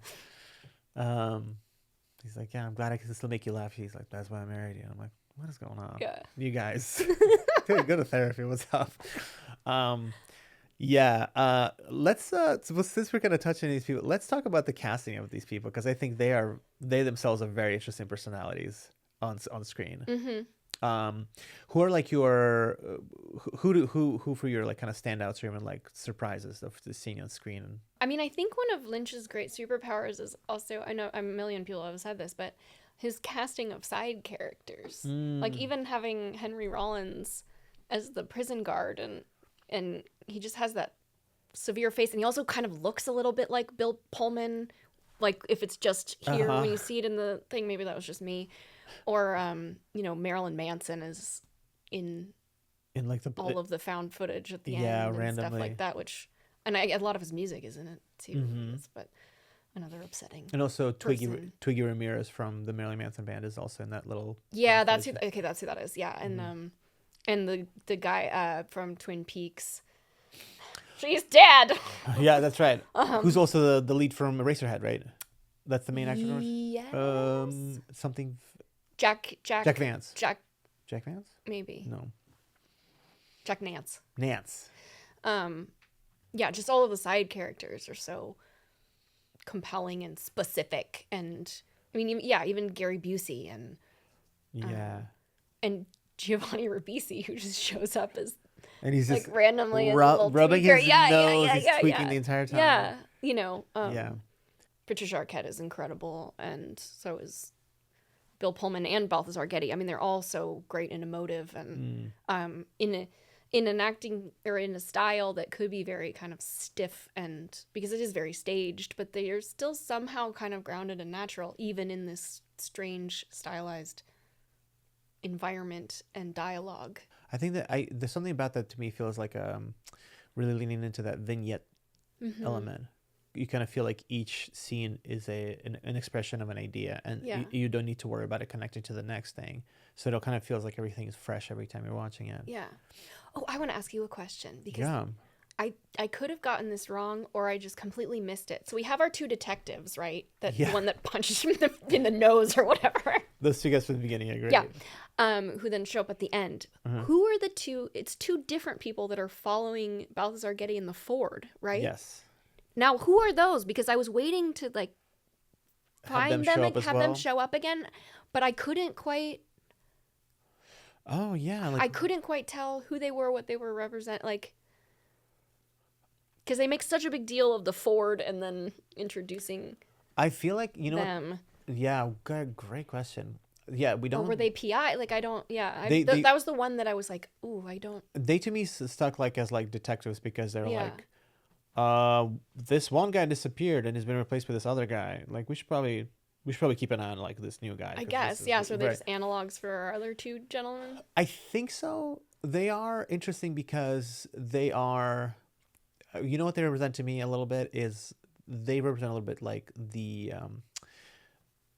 He's like, yeah, I'm glad I can still make you laugh. He's like, that's why I married you. I'm like, what is going on? Yeah. You guys, go to therapy. What's up? Let's since we're gonna touch on these people, let's talk about the casting of these people, because I think they themselves are very interesting personalities on screen. Mm-hmm. Who are like your who for your like kind of standouts or even like surprises of the seeing on screen? I mean, I think one of Lynch's great superpowers is also, I know a million people have said this, but his casting of side characters. Like even having Henry Rollins as the prison guard, and he just has that severe face, and he also kind of looks a little bit like Bill Pullman. Like if it's just here when you see it in the thing, maybe that was just me. Or Marilyn Manson is in like all of the found footage at the end and randomly. stuff like that, a lot of his music is in it too. But another upsetting. And also person. Twiggy Ramirez from the Marilyn Manson band is also in that little. Yeah, that's who that is. Yeah, and the guy from Twin Peaks. She's dead. Yeah, that's right. Who's also the lead from Eraserhead, right? That's the main actor. Yes. Something. Jack Vance. Jack Vance? Maybe. No. Jack Nance. Yeah, just all of the side characters are so compelling and specific, and I mean, even Gary Busey and Giovanni Ribisi, who just shows up as and he's just randomly rubbing his nose, he's yeah, tweaking the entire time. Yeah, Patricia Arquette is incredible, and so is Bill Pullman and Balthazar Getty. I mean, they're all so great and emotive, and in an acting or in a style that could be very kind of stiff, and because it is very staged, but they are still somehow kind of grounded and natural, even in this strange stylized environment and dialogue. I think that there's something about that to me feels like really leaning into that vignette element. You kind of feel like each scene is an expression of an idea, and you don't need to worry about it connecting to the next thing. So it kind of feels like everything is fresh every time you're watching it. Yeah. Oh, I want to ask you a question, because I could have gotten this wrong, or I just completely missed it. So we have our two detectives, right? The one that punches him in the nose or whatever. Those two guys from the beginning, I agree. Yeah. Who then show up at the end. Who are the two? It's two different people that are following Balthazar Getty in the Ford, right? Yes. Now, who are those? Because I was waiting to find them and have them show up again, but I couldn't quite. Oh yeah, I couldn't quite tell who they were, what they were because they make such a big deal of the Ford and then introducing. I feel like them. Yeah, great question. Yeah, we don't. Or were they PI? I don't. Yeah, that was the one that I was like, ooh, I don't. They to me stuck as detectives because they're this one guy disappeared and has been replaced with this other guy. We should probably keep an eye on this new guy. I guess, so they're just analogs for our other two gentlemen. I think so. They are interesting because they are. You know what they represent to me a little bit is they represent a little bit like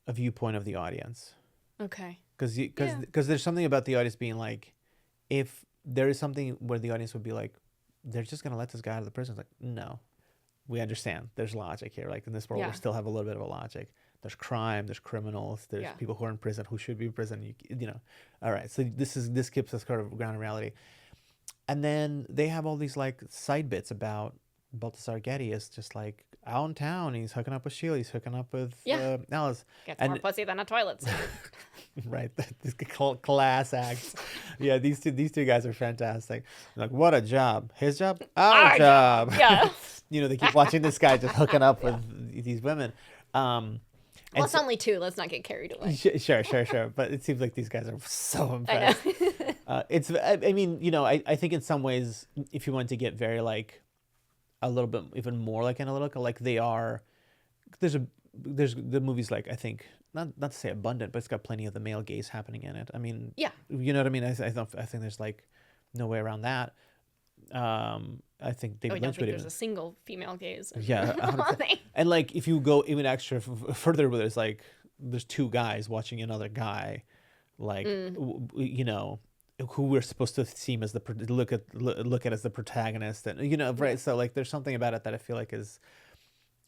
a viewpoint of the audience. Okay. Because there's something about the audience being if there is something where the audience would be they're just gonna let this guy out of the prison. It's no, we understand. There's logic here. In this world, we still have a little bit of a logic. There's crime. There's criminals. There's people who are in prison who should be in prison. All right. So this keeps us kind of grounded in reality. And then they have all these side bits about Balthazar Getty is just out in town. He's hooking up with Sheila. He's hooking up with Alice. Gets more pussy than a toilet seat. Right. These class acts. Yeah, these two guys are fantastic. What a job. His job? Our job. Yeah. They keep watching this guy just hooking up with these women. It's only two. Let's not get carried away. Sure. But it seems like these guys are so impressed. I think in some ways, if you want to get very a little bit even more analytical, they are. There's the movie's I think not to say abundant, but it's got plenty of the male gaze happening in it. I mean, you know what I mean. I think there's no way around that. I think David Lynch would. There's a single female gaze. And if you go even extra further, where there's two guys watching another guy, who we're supposed to seem as look at as the protagonist, and right. So there's something about it that I feel is.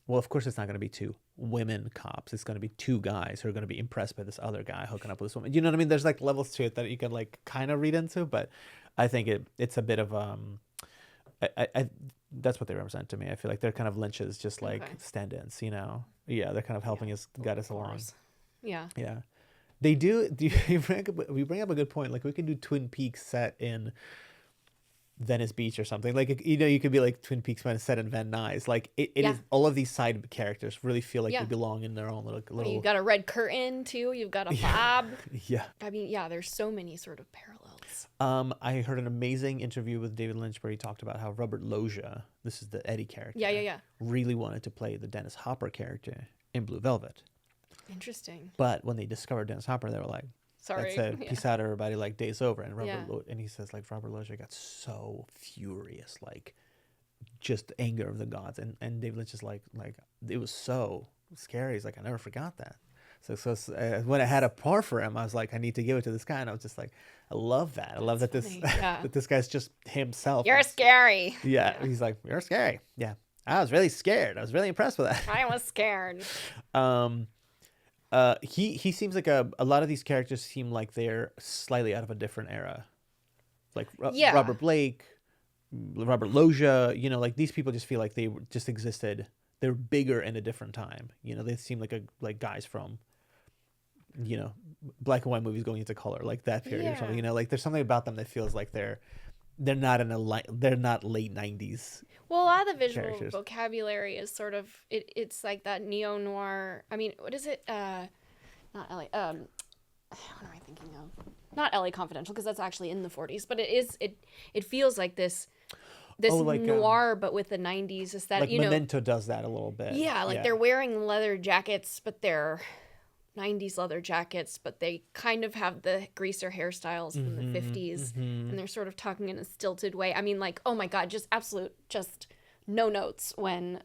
Well, of course, it's not going to be two women cops. It's going to be two guys who are going to be impressed by this other guy hooking up with this woman. You know what I mean? There's levels to it that you can kind of read into, but I think it's a bit of I that's what they represent to me. I feel they're kind of Lynch's, just stand-ins. Yeah, they're kind of helping us guide us along. Yeah. They do. We bring up a good point. We can do Twin Peaks set in Venice Beach or something. Like, you know, you could be like Twin Peaks when it's set in Van Nuys. Like it is, all of these side characters really feel like they belong in their own little. You've got a red curtain too. You've got a Bob. Yeah. I mean, there's so many sort of parallels. I heard an amazing interview with David Lynch where he talked about how Robert Loggia, this is the Eddie character, really wanted to play the Dennis Hopper character in Blue Velvet. Interesting. But when they discovered Dennis Hopper, they were like, sorry, that's it. Peace out, everybody. Like, day's over. And and he says, like, Robert Loggia got so furious, like, just anger of the gods. And David Lynch is like, it was so scary. He's like, I never forgot that. So when I had a par for him, I was like, I need to give it to this guy. And I was just like, I love that. I love that that this guy's just himself. You're scary. Yeah. He's like, you're scary. Yeah. I was really scared. I was really impressed with that. I was scared. He seems like a lot of these characters seem like they're slightly out of a different era. Like Robert Blake, Robert Loggia, you know, like these people just feel like they just existed. They're bigger in a different time. You know, they seem like guys from, you know, black and white movies going into color, like that period or something. You know, like there's something about them that feels like they're not they're not late 90s. Well, a lot of the visual characters. Vocabulary is sort of it's like that neo-noir. I mean, what is it? Not LA. What am I thinking of? Not LA Confidential, because that's actually in the 40s, but it feels like this noir, but with the 90s aesthetic. Like Memento does that a little bit. Yeah, like they're wearing leather jackets, but they're 90s leather jackets, but they kind of have the greaser hairstyles from the 50s, and they're sort of talking in a stilted way. I mean, like, oh my God, just no notes when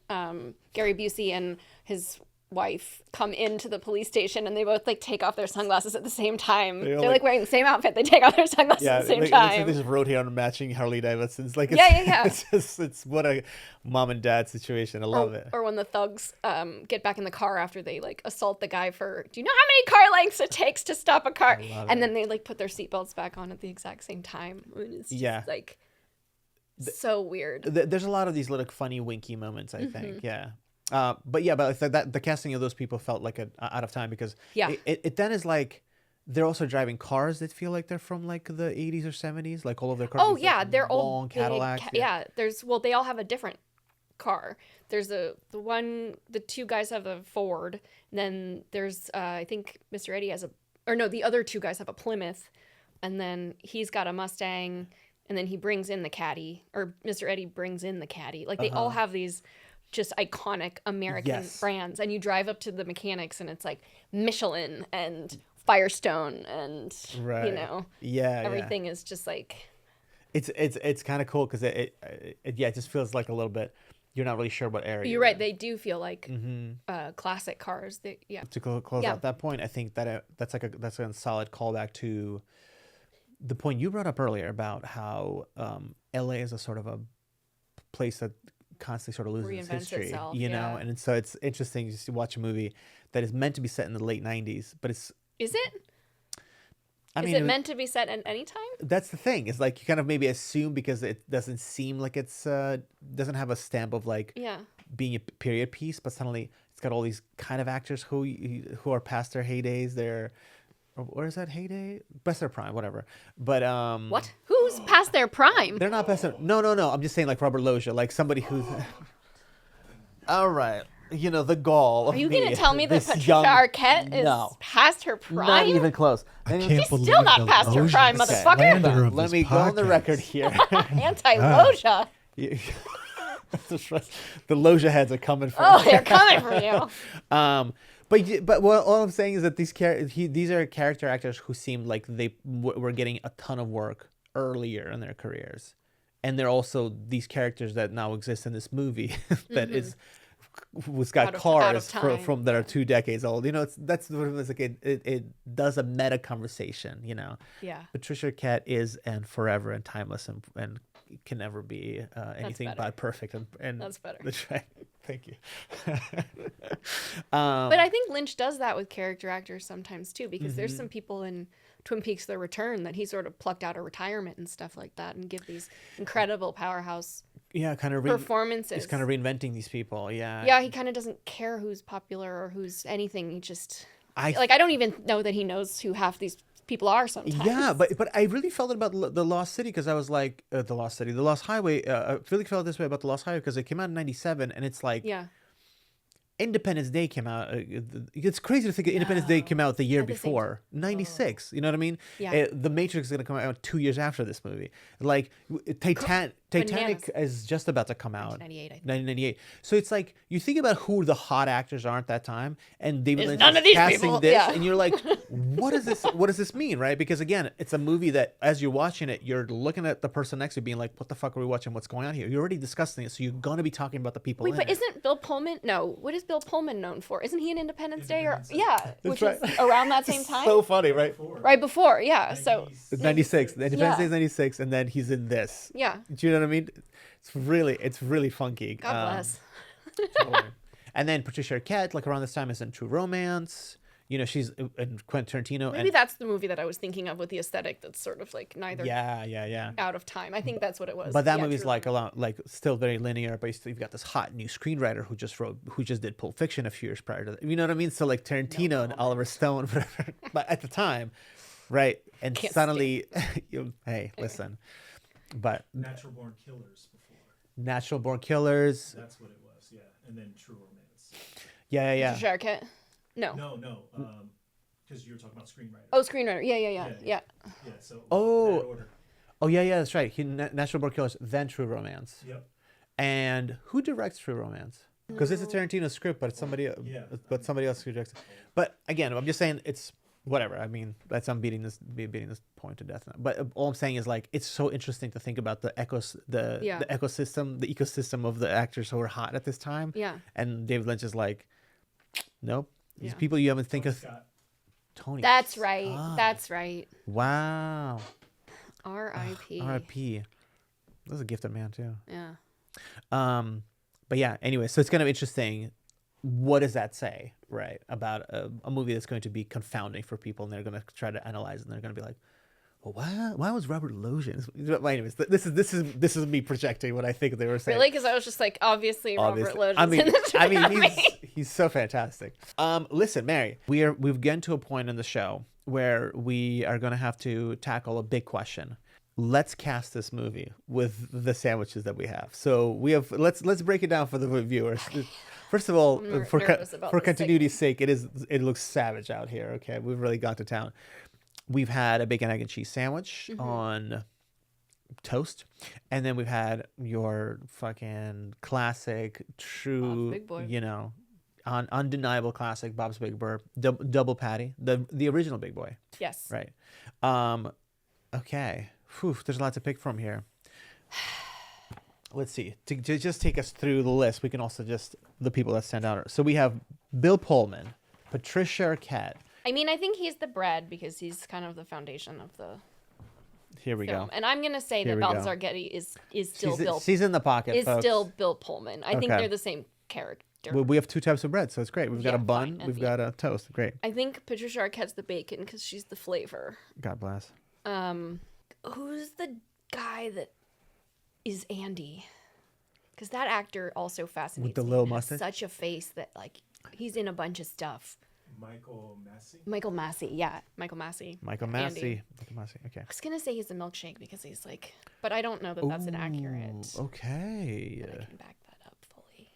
Gary Busey and his wife come into the police station and they both like take off their sunglasses at the same time. They're like wearing the same outfit. They take off their sunglasses at the same time. They just rode here on matching Harley Davidsons. Like it's what a mom and dad situation. I love it. Or when the thugs get back in the car after they like assault the guy for, do you know how many car lengths it takes to stop a car? And then they like put their seatbelts back on at the exact same time. It's just like so weird. There's a lot of these little funny winky moments, I think. Yeah. But the casting of those people felt like out of time because it then is like they're also driving cars that feel like they're from like the 80s or 70s, like all of their cars. Oh yeah, they're all long Cadillacs. They all have a different car. There's the two guys have a Ford, and then there's I think Mr. Eddie has the other two guys have a Plymouth, and then he's got a Mustang, and then he brings in the Caddy, or Mr. Eddie brings in the Caddy. Like they all have these just iconic American brands, and you drive up to the mechanics and it's like Michelin and Firestone and you know everything is just like it's kind of cool because it just feels like a little bit you're not really sure what area you're right in. They do feel like classic cars. To close out that point, I think that that's a solid callback to the point you brought up earlier about how LA is a sort of a place that constantly sort of loses its history, itself, you know, and so it's interesting just to watch a movie that is meant to be set in the late 90s, but is it meant to be set at any time? That's the thing. It's like you kind of maybe assume because it doesn't seem like it's doesn't have a stamp of like being a period piece, but suddenly it's got all these kind of actors who are past their heydays. Or is that heyday? Past their prime, whatever. But what? Who's past their prime? They're not past their. No. I'm just saying, like Robert Loggia, like somebody who's. All right, you know the gall. Are you gonna tell me that Patricia Arquette is past her prime? Not even close. She's still not past her prime, motherfucker. Let me go on the record here. Anti-Loggia. The Loggia heads are coming for you. They're coming for you. But all I'm saying is that these are character actors who seemed like they were getting a ton of work earlier in their careers, and they're also these characters that now exist in this movie that was got cars from that are 2 decades old. You know, that's like it does a meta conversation. You know, Patricia Arquette is and forever and timeless and can never be anything but perfect and that's better. Thank you. But I think Lynch does that with character actors sometimes too, because there's some people in Twin Peaks: The Return that he sort of plucked out of retirement and stuff like that and give these incredible powerhouse kind of performances. He's kind of reinventing these people. He kind of doesn't care who's popular or who's anything. He just I don't even know that he knows who half these people are sometimes. Yeah, but I really felt it about the Lost City because I was like the Lost Highway. I really felt this way about the Lost Highway because it came out in '97, and it's like Yeah. Independence Day came out. It's crazy to think Independence Day came out the year At the same before, '96. You know what I me? Yeah. The Matrix is gonna come out 2 years after this movie. Like Titanic Bananas. is just about to come out. 1998, I think. 1998. So it's like you think about who the hot actors are at that time, and David It's Lynch none is of these casting people. this, Yeah. and you're like, what is this? What does this mean, right? Because again, it's a movie that as you're watching it, you're looking at the person next to you, being like, what the fuck are we watching? What's going on here? You're already discussing it, so you're gonna be talking about the people. Wait, in but it. isn't Bill Pullman? No, what is Bill Pullman known for? Isn't he in Independence Day or which right. is around that same time? So funny, right? Right before, yeah. So It's 96. The Independence Day Yeah. is 96, and then he's in this. yeah. Do you know what I mean? It's really funky. God bless. Totally. And then Patricia Arquette, like around this time, is in True Romance. You know, she's in Quentin Tarantino. Maybe that's the movie that I was thinking of with the aesthetic that's sort of like neither yeah. out of time. I think that's what it was. But that Yeah, movie's True like a Romance. lot, like still very linear. But you've got this hot new screenwriter who just did Pulp Fiction a few years prior to that. You know what I mean? So like Tarantino and Oliver Stone, whatever. But at the time, right? And Can't suddenly, hey, listen. But Natural Born Killers before. Natural Born Killers. That's what it was, yeah. And then True Romance. Yeah. Patricia Arquette? No. No, because you were talking about screenwriter. Oh, screenwriter. Yeah. Yeah. Yeah. So Oh. that order. Oh yeah, that's right. Natural Born Killers, then True Romance. Yep. And who directs True Romance? Because it's a Tarantino script, but it's somebody, but somebody else who directs it. But again, I'm just saying it's whatever. I mean, I'm beating this point to death now. But all I'm saying is like it's so interesting to think about the ecosystem of the actors who are hot at this time. Yeah. And David Lynch is like, nope, these Yeah. people you haven't think of. Scott. Tony. That's right. Scott. That's right. Wow. R.I.P. R.I.P. That was a gifted man too. Yeah. But yeah, anyway, so it's kind of interesting. What does that say, right, about a movie that's going to be confounding for people, and they're going to try to analyze it, and they're going to be like, well, why was Robert Loggia? But anyways, this is me projecting what I think they were saying. Really? Because I was just like, obviously Robert Loggia's in this I mean, movie. he's so fantastic. Listen, Mary, we've gotten to a point in the show where we are going to have to tackle a big question. Let's cast this movie with the sandwiches that we have. So let's break it down for the viewers. First of all, nervous about for this continuity's sake, it looks savage out here. Okay, we've really gone to town. We've had a bacon, egg, and cheese sandwich on toast, and then we've had your fucking classic, true, Bob's Big Boy. you know, undeniable classic Bob's Big Boy double patty, the original Big Boy, Yes. right? Okay, whew, there's a lot to pick from here. Let's see. To just take us through the list, we can also just the people that stand out. So we have Bill Pullman, Patricia Arquette. I mean, I think he's the bread because he's kind of the foundation of the Here we film. go. And I'm going to say Here that we go. Balthazar Getty is still Bill. She's in the pocket, Is folks. still Bill Pullman. I think Okay. they're the same character. We have two types of bread, so it's great. We've got Yeah, a bun, fine, we've and got a toast. Great. I think Patricia Arquette's the bacon because she's the flavor. God bless. Who's the guy that is Andy? Because that actor also fascinates the me. little He has mustache? such a face that like he's in a bunch of stuff. Michael Massey. Michael Massey, yeah, Michael Massey. Michael Andy. Massey. Michael Massey. Okay. I was gonna say he's a milkshake because he's like, but I don't know that that's inaccurate. Ooh, okay. I can back that up fully.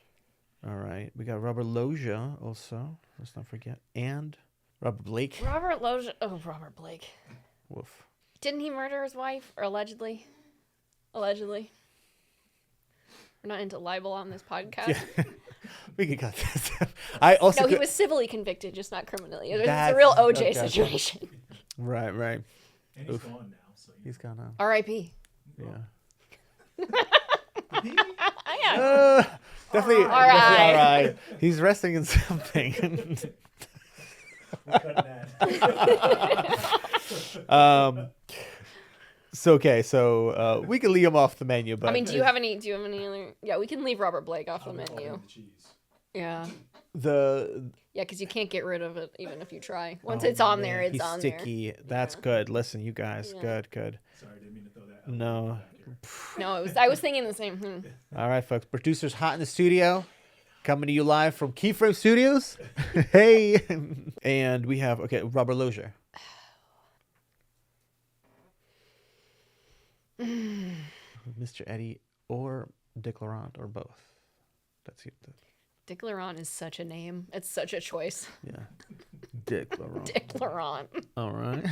All right. We got Robert Loggia also. Let's not forget. And Robert Blake. Robert Loggia. Oh, Robert Blake. Woof. Didn't he murder his wife or allegedly? Allegedly. We're not into libel on this podcast. Yeah. We can cut this. I also No, he could- was civilly convicted, just not criminally. It's a That's- real OJ okay. situation. Right. And he's gone now, so He's gone now. R.I.P. Yeah. Yeah. Definitely. All right. Definitely all right. He's resting in something. we're cutting that. So we can leave him off the menu, but I mean, do you have any other? Yeah, we can leave Robert Blake off the I'll menu. have the cheese. Yeah. the Yeah, because you can't get rid of it even if you try. Once it's on there, it's he's on sticky. That's good. Listen, you guys, Yeah. good. Sorry, didn't mean to throw that out No. there. No, I was thinking the same thing. All right, folks. Producers hot in the studio, coming to you live from Keyframe Studios. Hey, and we have Robert Loggia. Mr. Eddie or Dick Laurent or both. That's it. Dick Laurent is such a name. It's such a choice. Yeah. Dick Laurent. Dick Laurent. All right.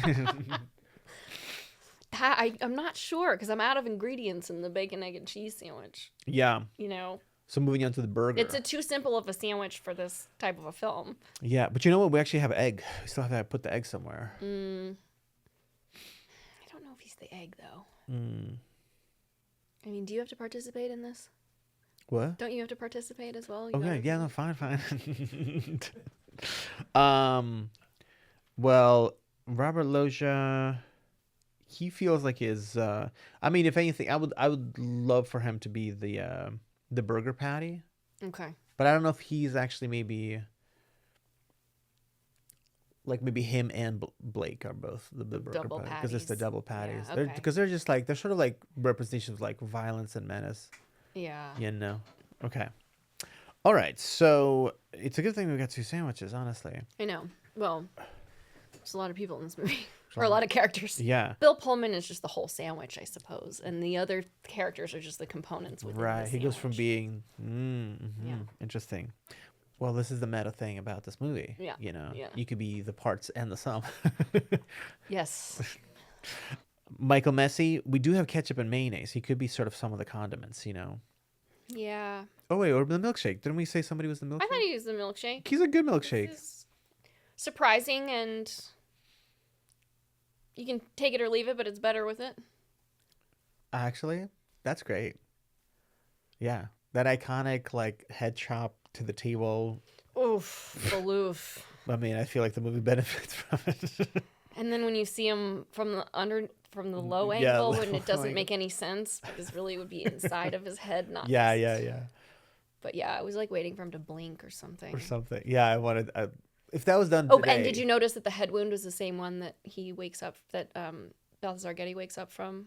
I'm not sure because I'm out of ingredients in the bacon, egg, and cheese sandwich. Yeah. You know, So moving on to the burger. it's too simple of a sandwich for this type of a film. Yeah, but you know what? We actually have egg. We still have to put the egg somewhere. I don't know if he's the egg though. I mean, do you have to participate in this? What? Don't you have to participate as well? You Okay. gotta- Yeah. No. Fine. Well, Robert Loggia, he feels like his. I mean, if anything, I would love for him to be the burger patty, Okay. but I don't know if he's actually maybe. Like maybe him and Blake are both the burger Double patty because it's the patties. double patties. Yeah, They're okay. because they're just like they're sort of like representations of like violence and menace. Yeah. You know. Okay. All right. So it's a good thing we got 2 sandwiches, honestly. I know. Well, there's a lot of people in this movie, or a lot of characters. Yeah. Bill Pullman is just the whole sandwich, I suppose, and the other characters are just the components within Right. the He goes from sandwich. being Yeah. interesting. Well, this is the meta thing about this movie. Yeah, You know, yeah. you could be the parts and the sum. Yes. Michael Messi, we do have ketchup and mayonnaise. He could be sort of some of the condiments, you know. Yeah. Oh wait, or the milkshake. Didn't we say somebody was the milkshake? I thought he was the milkshake. He's a good milkshake. It's surprising, and you can take it or leave it, but it's better with it. Actually, that's great. Yeah, that iconic like head chop to the table. Oof, aloof. I mean, I feel like the movie benefits from it. And then when you see him from the low Yeah, angle, and low it doesn't angle. make any sense because really it would be inside of his head, not. Yeah, just- yeah. But yeah, I was like waiting for him to blink or something. Or something. Yeah, I wanted. If that was done. Oh, today, and did you notice that the head wound was the same one that he wakes up, that Balthazar Getty wakes up from?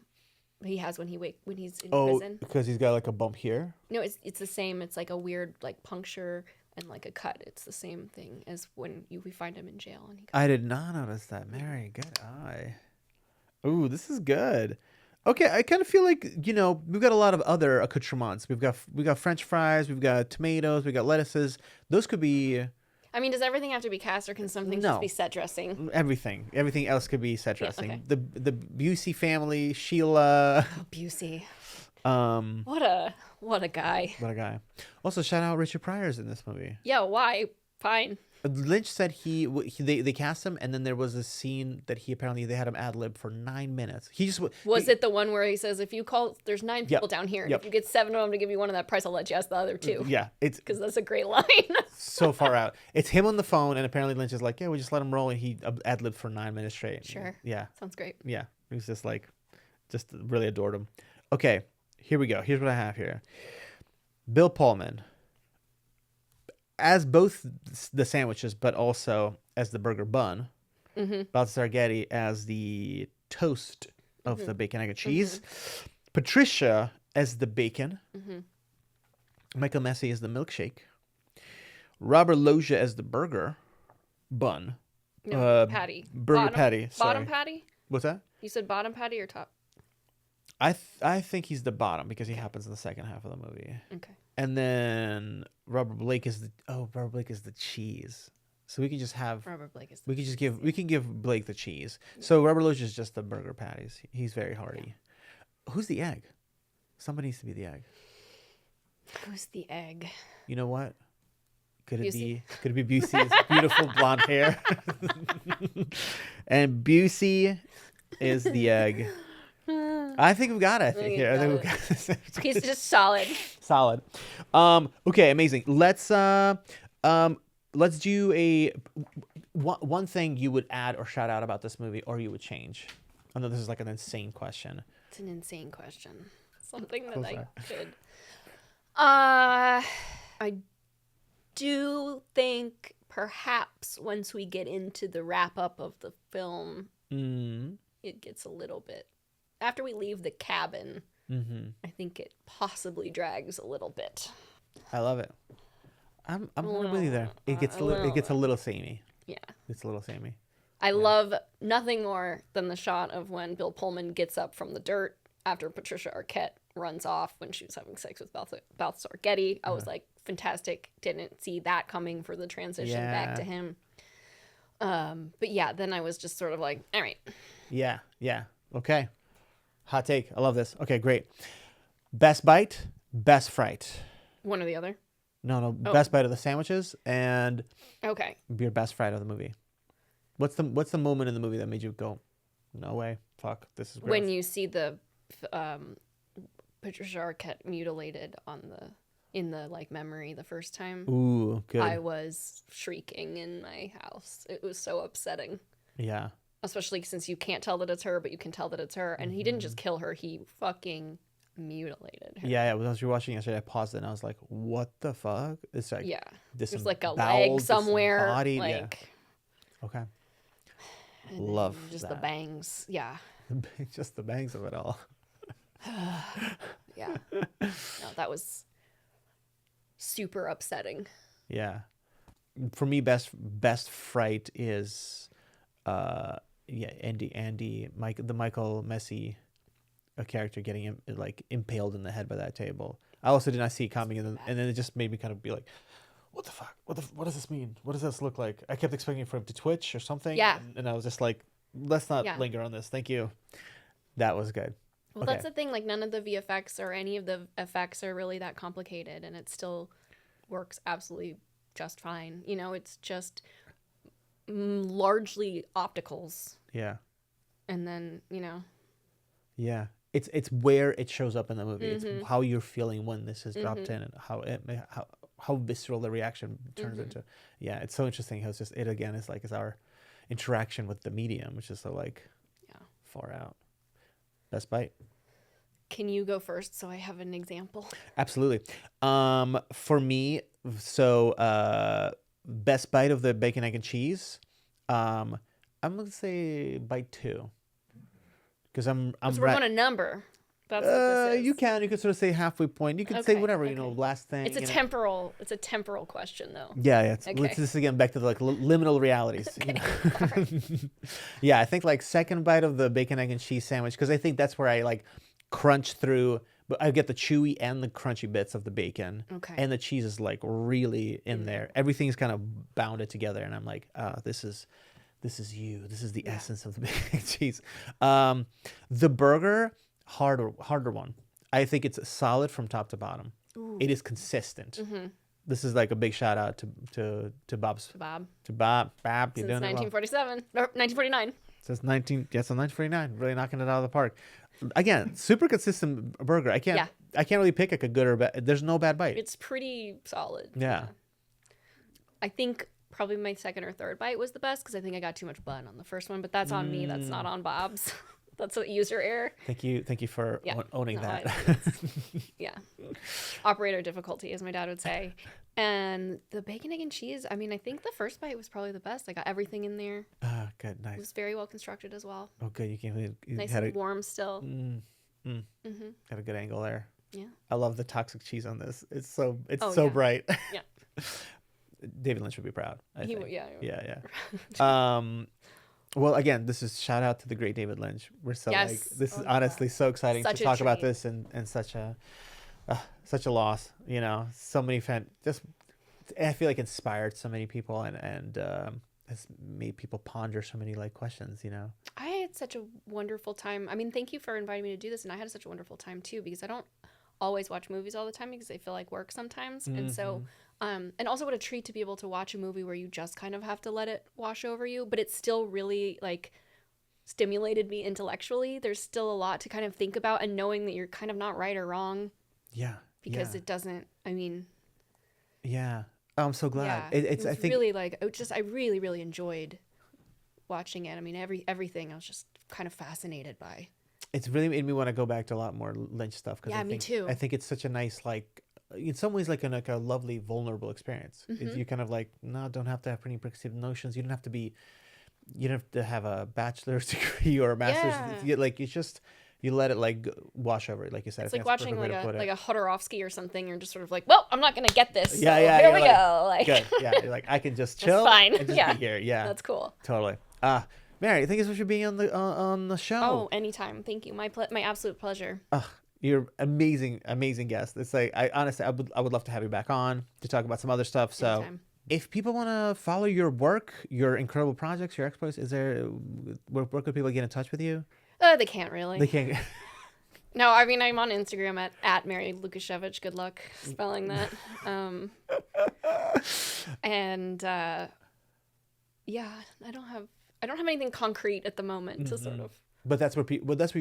He has when he's in Oh, prison. because he's got like a bump here. No, it's the same. It's like a weird like puncture and like a cut. It's the same thing as when we find him in jail and he. I did not notice that. Mary, good eye. Ooh, this is good. Okay, I kind of feel like we've got a lot of other accoutrements. We've got French fries, we've got tomatoes, we've got lettuces. Those could be I mean, does everything have to be cast, or can something No. just be set dressing? everything. Everything else could be set dressing. okay. The Busey family, Sheila. Oh, Busey. Um, What a guy. what a guy. Also, shout out Richard Pryor's in this movie. Yeah, why? Fine. Lynch said they cast him, and then there was a scene that they had him ad lib for 9 minutes. He just Was it the one where he says, if you call, there's 9 people down here, and yep. if you get 7 of them to give you one of that price, I'll let you ask the other 2. Yeah, it's Because that's a great line. so far out. It's him on the phone, and apparently Lynch is like, yeah, we just let him roll, and he ad libbed for 9 minutes straight. Sure. Yeah, Sounds great. yeah. He was just really adored him. Okay, here we go. Here's what I have here. Bill Pullman as both the sandwiches, but also as the burger bun. Mm-hmm. Balthazar Getty as the toast of the bacon, egg, and cheese. Patricia as the bacon. Michael Messi as the milkshake. Robert Loggia as the burger bun. No, patty. Burger patty. Bottom Sorry. patty? What's that? You said bottom patty or top? I think he's the bottom because he happens in the second half of the movie. Okay. And then Robert Blake is the cheese. So we can just have Robert Blake is. we can give Blake the cheese. So Robert Loggia is just the burger patties. He's very hearty. Who's the egg? Somebody needs to be the egg. Who's the egg? You know what? Could it Busey. be Busey's beautiful blonde hair? And Busey is the egg. I think we got it. I think you here. I think we got got this. He's just solid. Solid. Okay, amazing. Let's do one thing you would add or shout out about this movie, or you would change. I know this is like an insane question. It's an insane question. Something that Cool, I sorry. could. I do think perhaps once we get into the wrap up of the film, it gets a little bit. After we leave the cabin, I think it possibly drags a little bit. I love it. I'm with you there. It gets a little samey. Yeah. It's a little samey. I love nothing more than the shot of when Bill Pullman gets up from the dirt after Patricia Arquette runs off when she was having sex with Balthazar Getty. I was like, fantastic. Didn't see that coming for the transition back to him. But yeah, then I was just sort of like, all right. Yeah. Okay. Hot take. I love this. Okay, great. Best bite, best fright. One or the other? No. Best bite of the sandwiches and Okay. your best fright of the movie. What's the moment in the movie that made you go, no way, fuck, this is gross? When you see the Patricia Arquette mutilated in the like memory the first time. Ooh, good. I was shrieking in my house. It was so upsetting. Yeah. Especially since you can't tell that it's her, but you can tell that it's her. And he didn't just kill her, he fucking mutilated her. Yeah. When I was rewatching yesterday, I paused it and I was like, what the fuck? It's like, there's like a leg somewhere. Body. Like, okay. and Love just that. the bangs. Yeah. Just the bangs of it all. Yeah. No, that was super upsetting. Yeah. For me, best fright is, Andy, the Michael Messi, a character getting like impaled in the head by that table. I also did not see it coming, and then it just made me kind of be like, what the fuck? What does this mean? What does this look like? I kept expecting for him to twitch or something. Yeah. And I was just like, let's not linger on this. Thank you. That was good. Well, that's the thing. Like, none of the VFX or any of the effects are really that complicated, and it still works absolutely just fine. You know, it's just largely opticals. Yeah. And then, you know. Yeah. It's where it shows up in the movie. It's how you're feeling when this is dropped in, and how visceral the reaction turns into. Yeah, it's so interesting how it's just it again is our interaction with the medium, which is so like far out. Best bite. Can you go first so I have an example? Absolutely. For me, so best bite of the bacon, egg, and cheese. I'm gonna say bite 2. Because I'm so we're going to number. That's what this is. You could sort of say halfway point. You could say whatever, last thing. It's a temporal question though. Yeah. Let's just again back to the like liminal realities. Yeah, I think like second bite of the bacon, egg, and cheese sandwich, because I think that's where I like crunch through, but I get the chewy and the crunchy bits of the bacon. Okay. And the cheese is like really in there. Everything's kind of bounded together, and I'm like, this is you. This is the essence of the bacon and cheese. The burger, harder one. I think it's solid from top to bottom. Ooh. It is consistent. This is like a big shout out to Bob's. To Bob. To Bob. Since 1947. Or 1949. Since 1949. Really knocking it out of the park. Again, super consistent burger. I can't really pick like a good or bad. There's no bad bite. It's pretty solid. Yeah. I think probably my second or third bite was the best because I think I got too much bun on the first one, but that's on me. That's not on Bob's. That's what user error. Thank you for owning that. Operator difficulty, as my dad would say. And the bacon, egg, and cheese, I mean, I think the first bite was probably the best. I got everything in there. Good, nice. It was very well constructed as well. Oh, good. You nice and warm still. Got a good angle there. Yeah. I love the toxic cheese on this. It's so bright. Yeah. David Lynch would be proud. I think. Yeah. Well, again, this is shout out to the great David Lynch. We're so this is honestly so exciting to talk about this and such a loss. You know, so many I feel like inspired so many people and has made people ponder so many like questions. You know, I had such a wonderful time. I mean, thank you for inviting me to do this, and I had such a wonderful time too because I don't always watch movies all the time because they feel like work sometimes, and so. And also what a treat to be able to watch a movie where you just kind of have to let it wash over you, but it still really like stimulated me intellectually. There's still a lot to kind of think about and knowing that you're kind of not right or wrong. Yeah. Because it doesn't, I mean. Yeah. Oh, I'm so glad. Yeah, I think really like, I really, really enjoyed watching it. I mean, everything I was just kind of fascinated by. It's really made me want to go back to a lot more Lynch stuff. Me too. I think it's such a nice, like, in some ways like a lovely vulnerable experience. You kind of like don't have to have any preconceived notions. You don't have to have a bachelor's degree or a master's. You let it like wash over, like you said. It's like watching like a Hodorowski or something. You're just sort of like, well, I'm not gonna get this. So here we go. Like good. Yeah, you're like I can just chill. That's fine. And just be here. Yeah, that's cool. Totally. Mary, thank you so much for being on the show. Oh, anytime. Thank you. My absolute pleasure. You're amazing guest. It's like I would love to have you back on to talk about some other stuff. So Anytime. if people want to follow your work, your incredible projects, your exploits, where could people get in touch with you? They can't really. They can't. No, I mean, I'm on Instagram at Mary Lukasiewicz. Good luck spelling that. And yeah, I don't have anything concrete at the moment to sort of. But that's where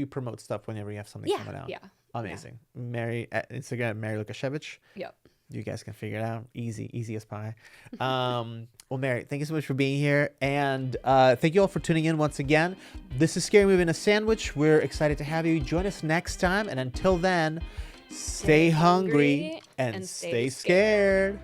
you promote stuff whenever you have something coming out. Yeah. Amazing. Mary at Instagram, Mary Lukasiewicz. Yep. You guys can figure it out. Easy as pie. Well, Mary, thank you so much for being here. And thank you all for tuning in once again. This is Scary Movie in a Sandwich. We're excited to have you. Join us next time. And until then, stay hungry and stay scared.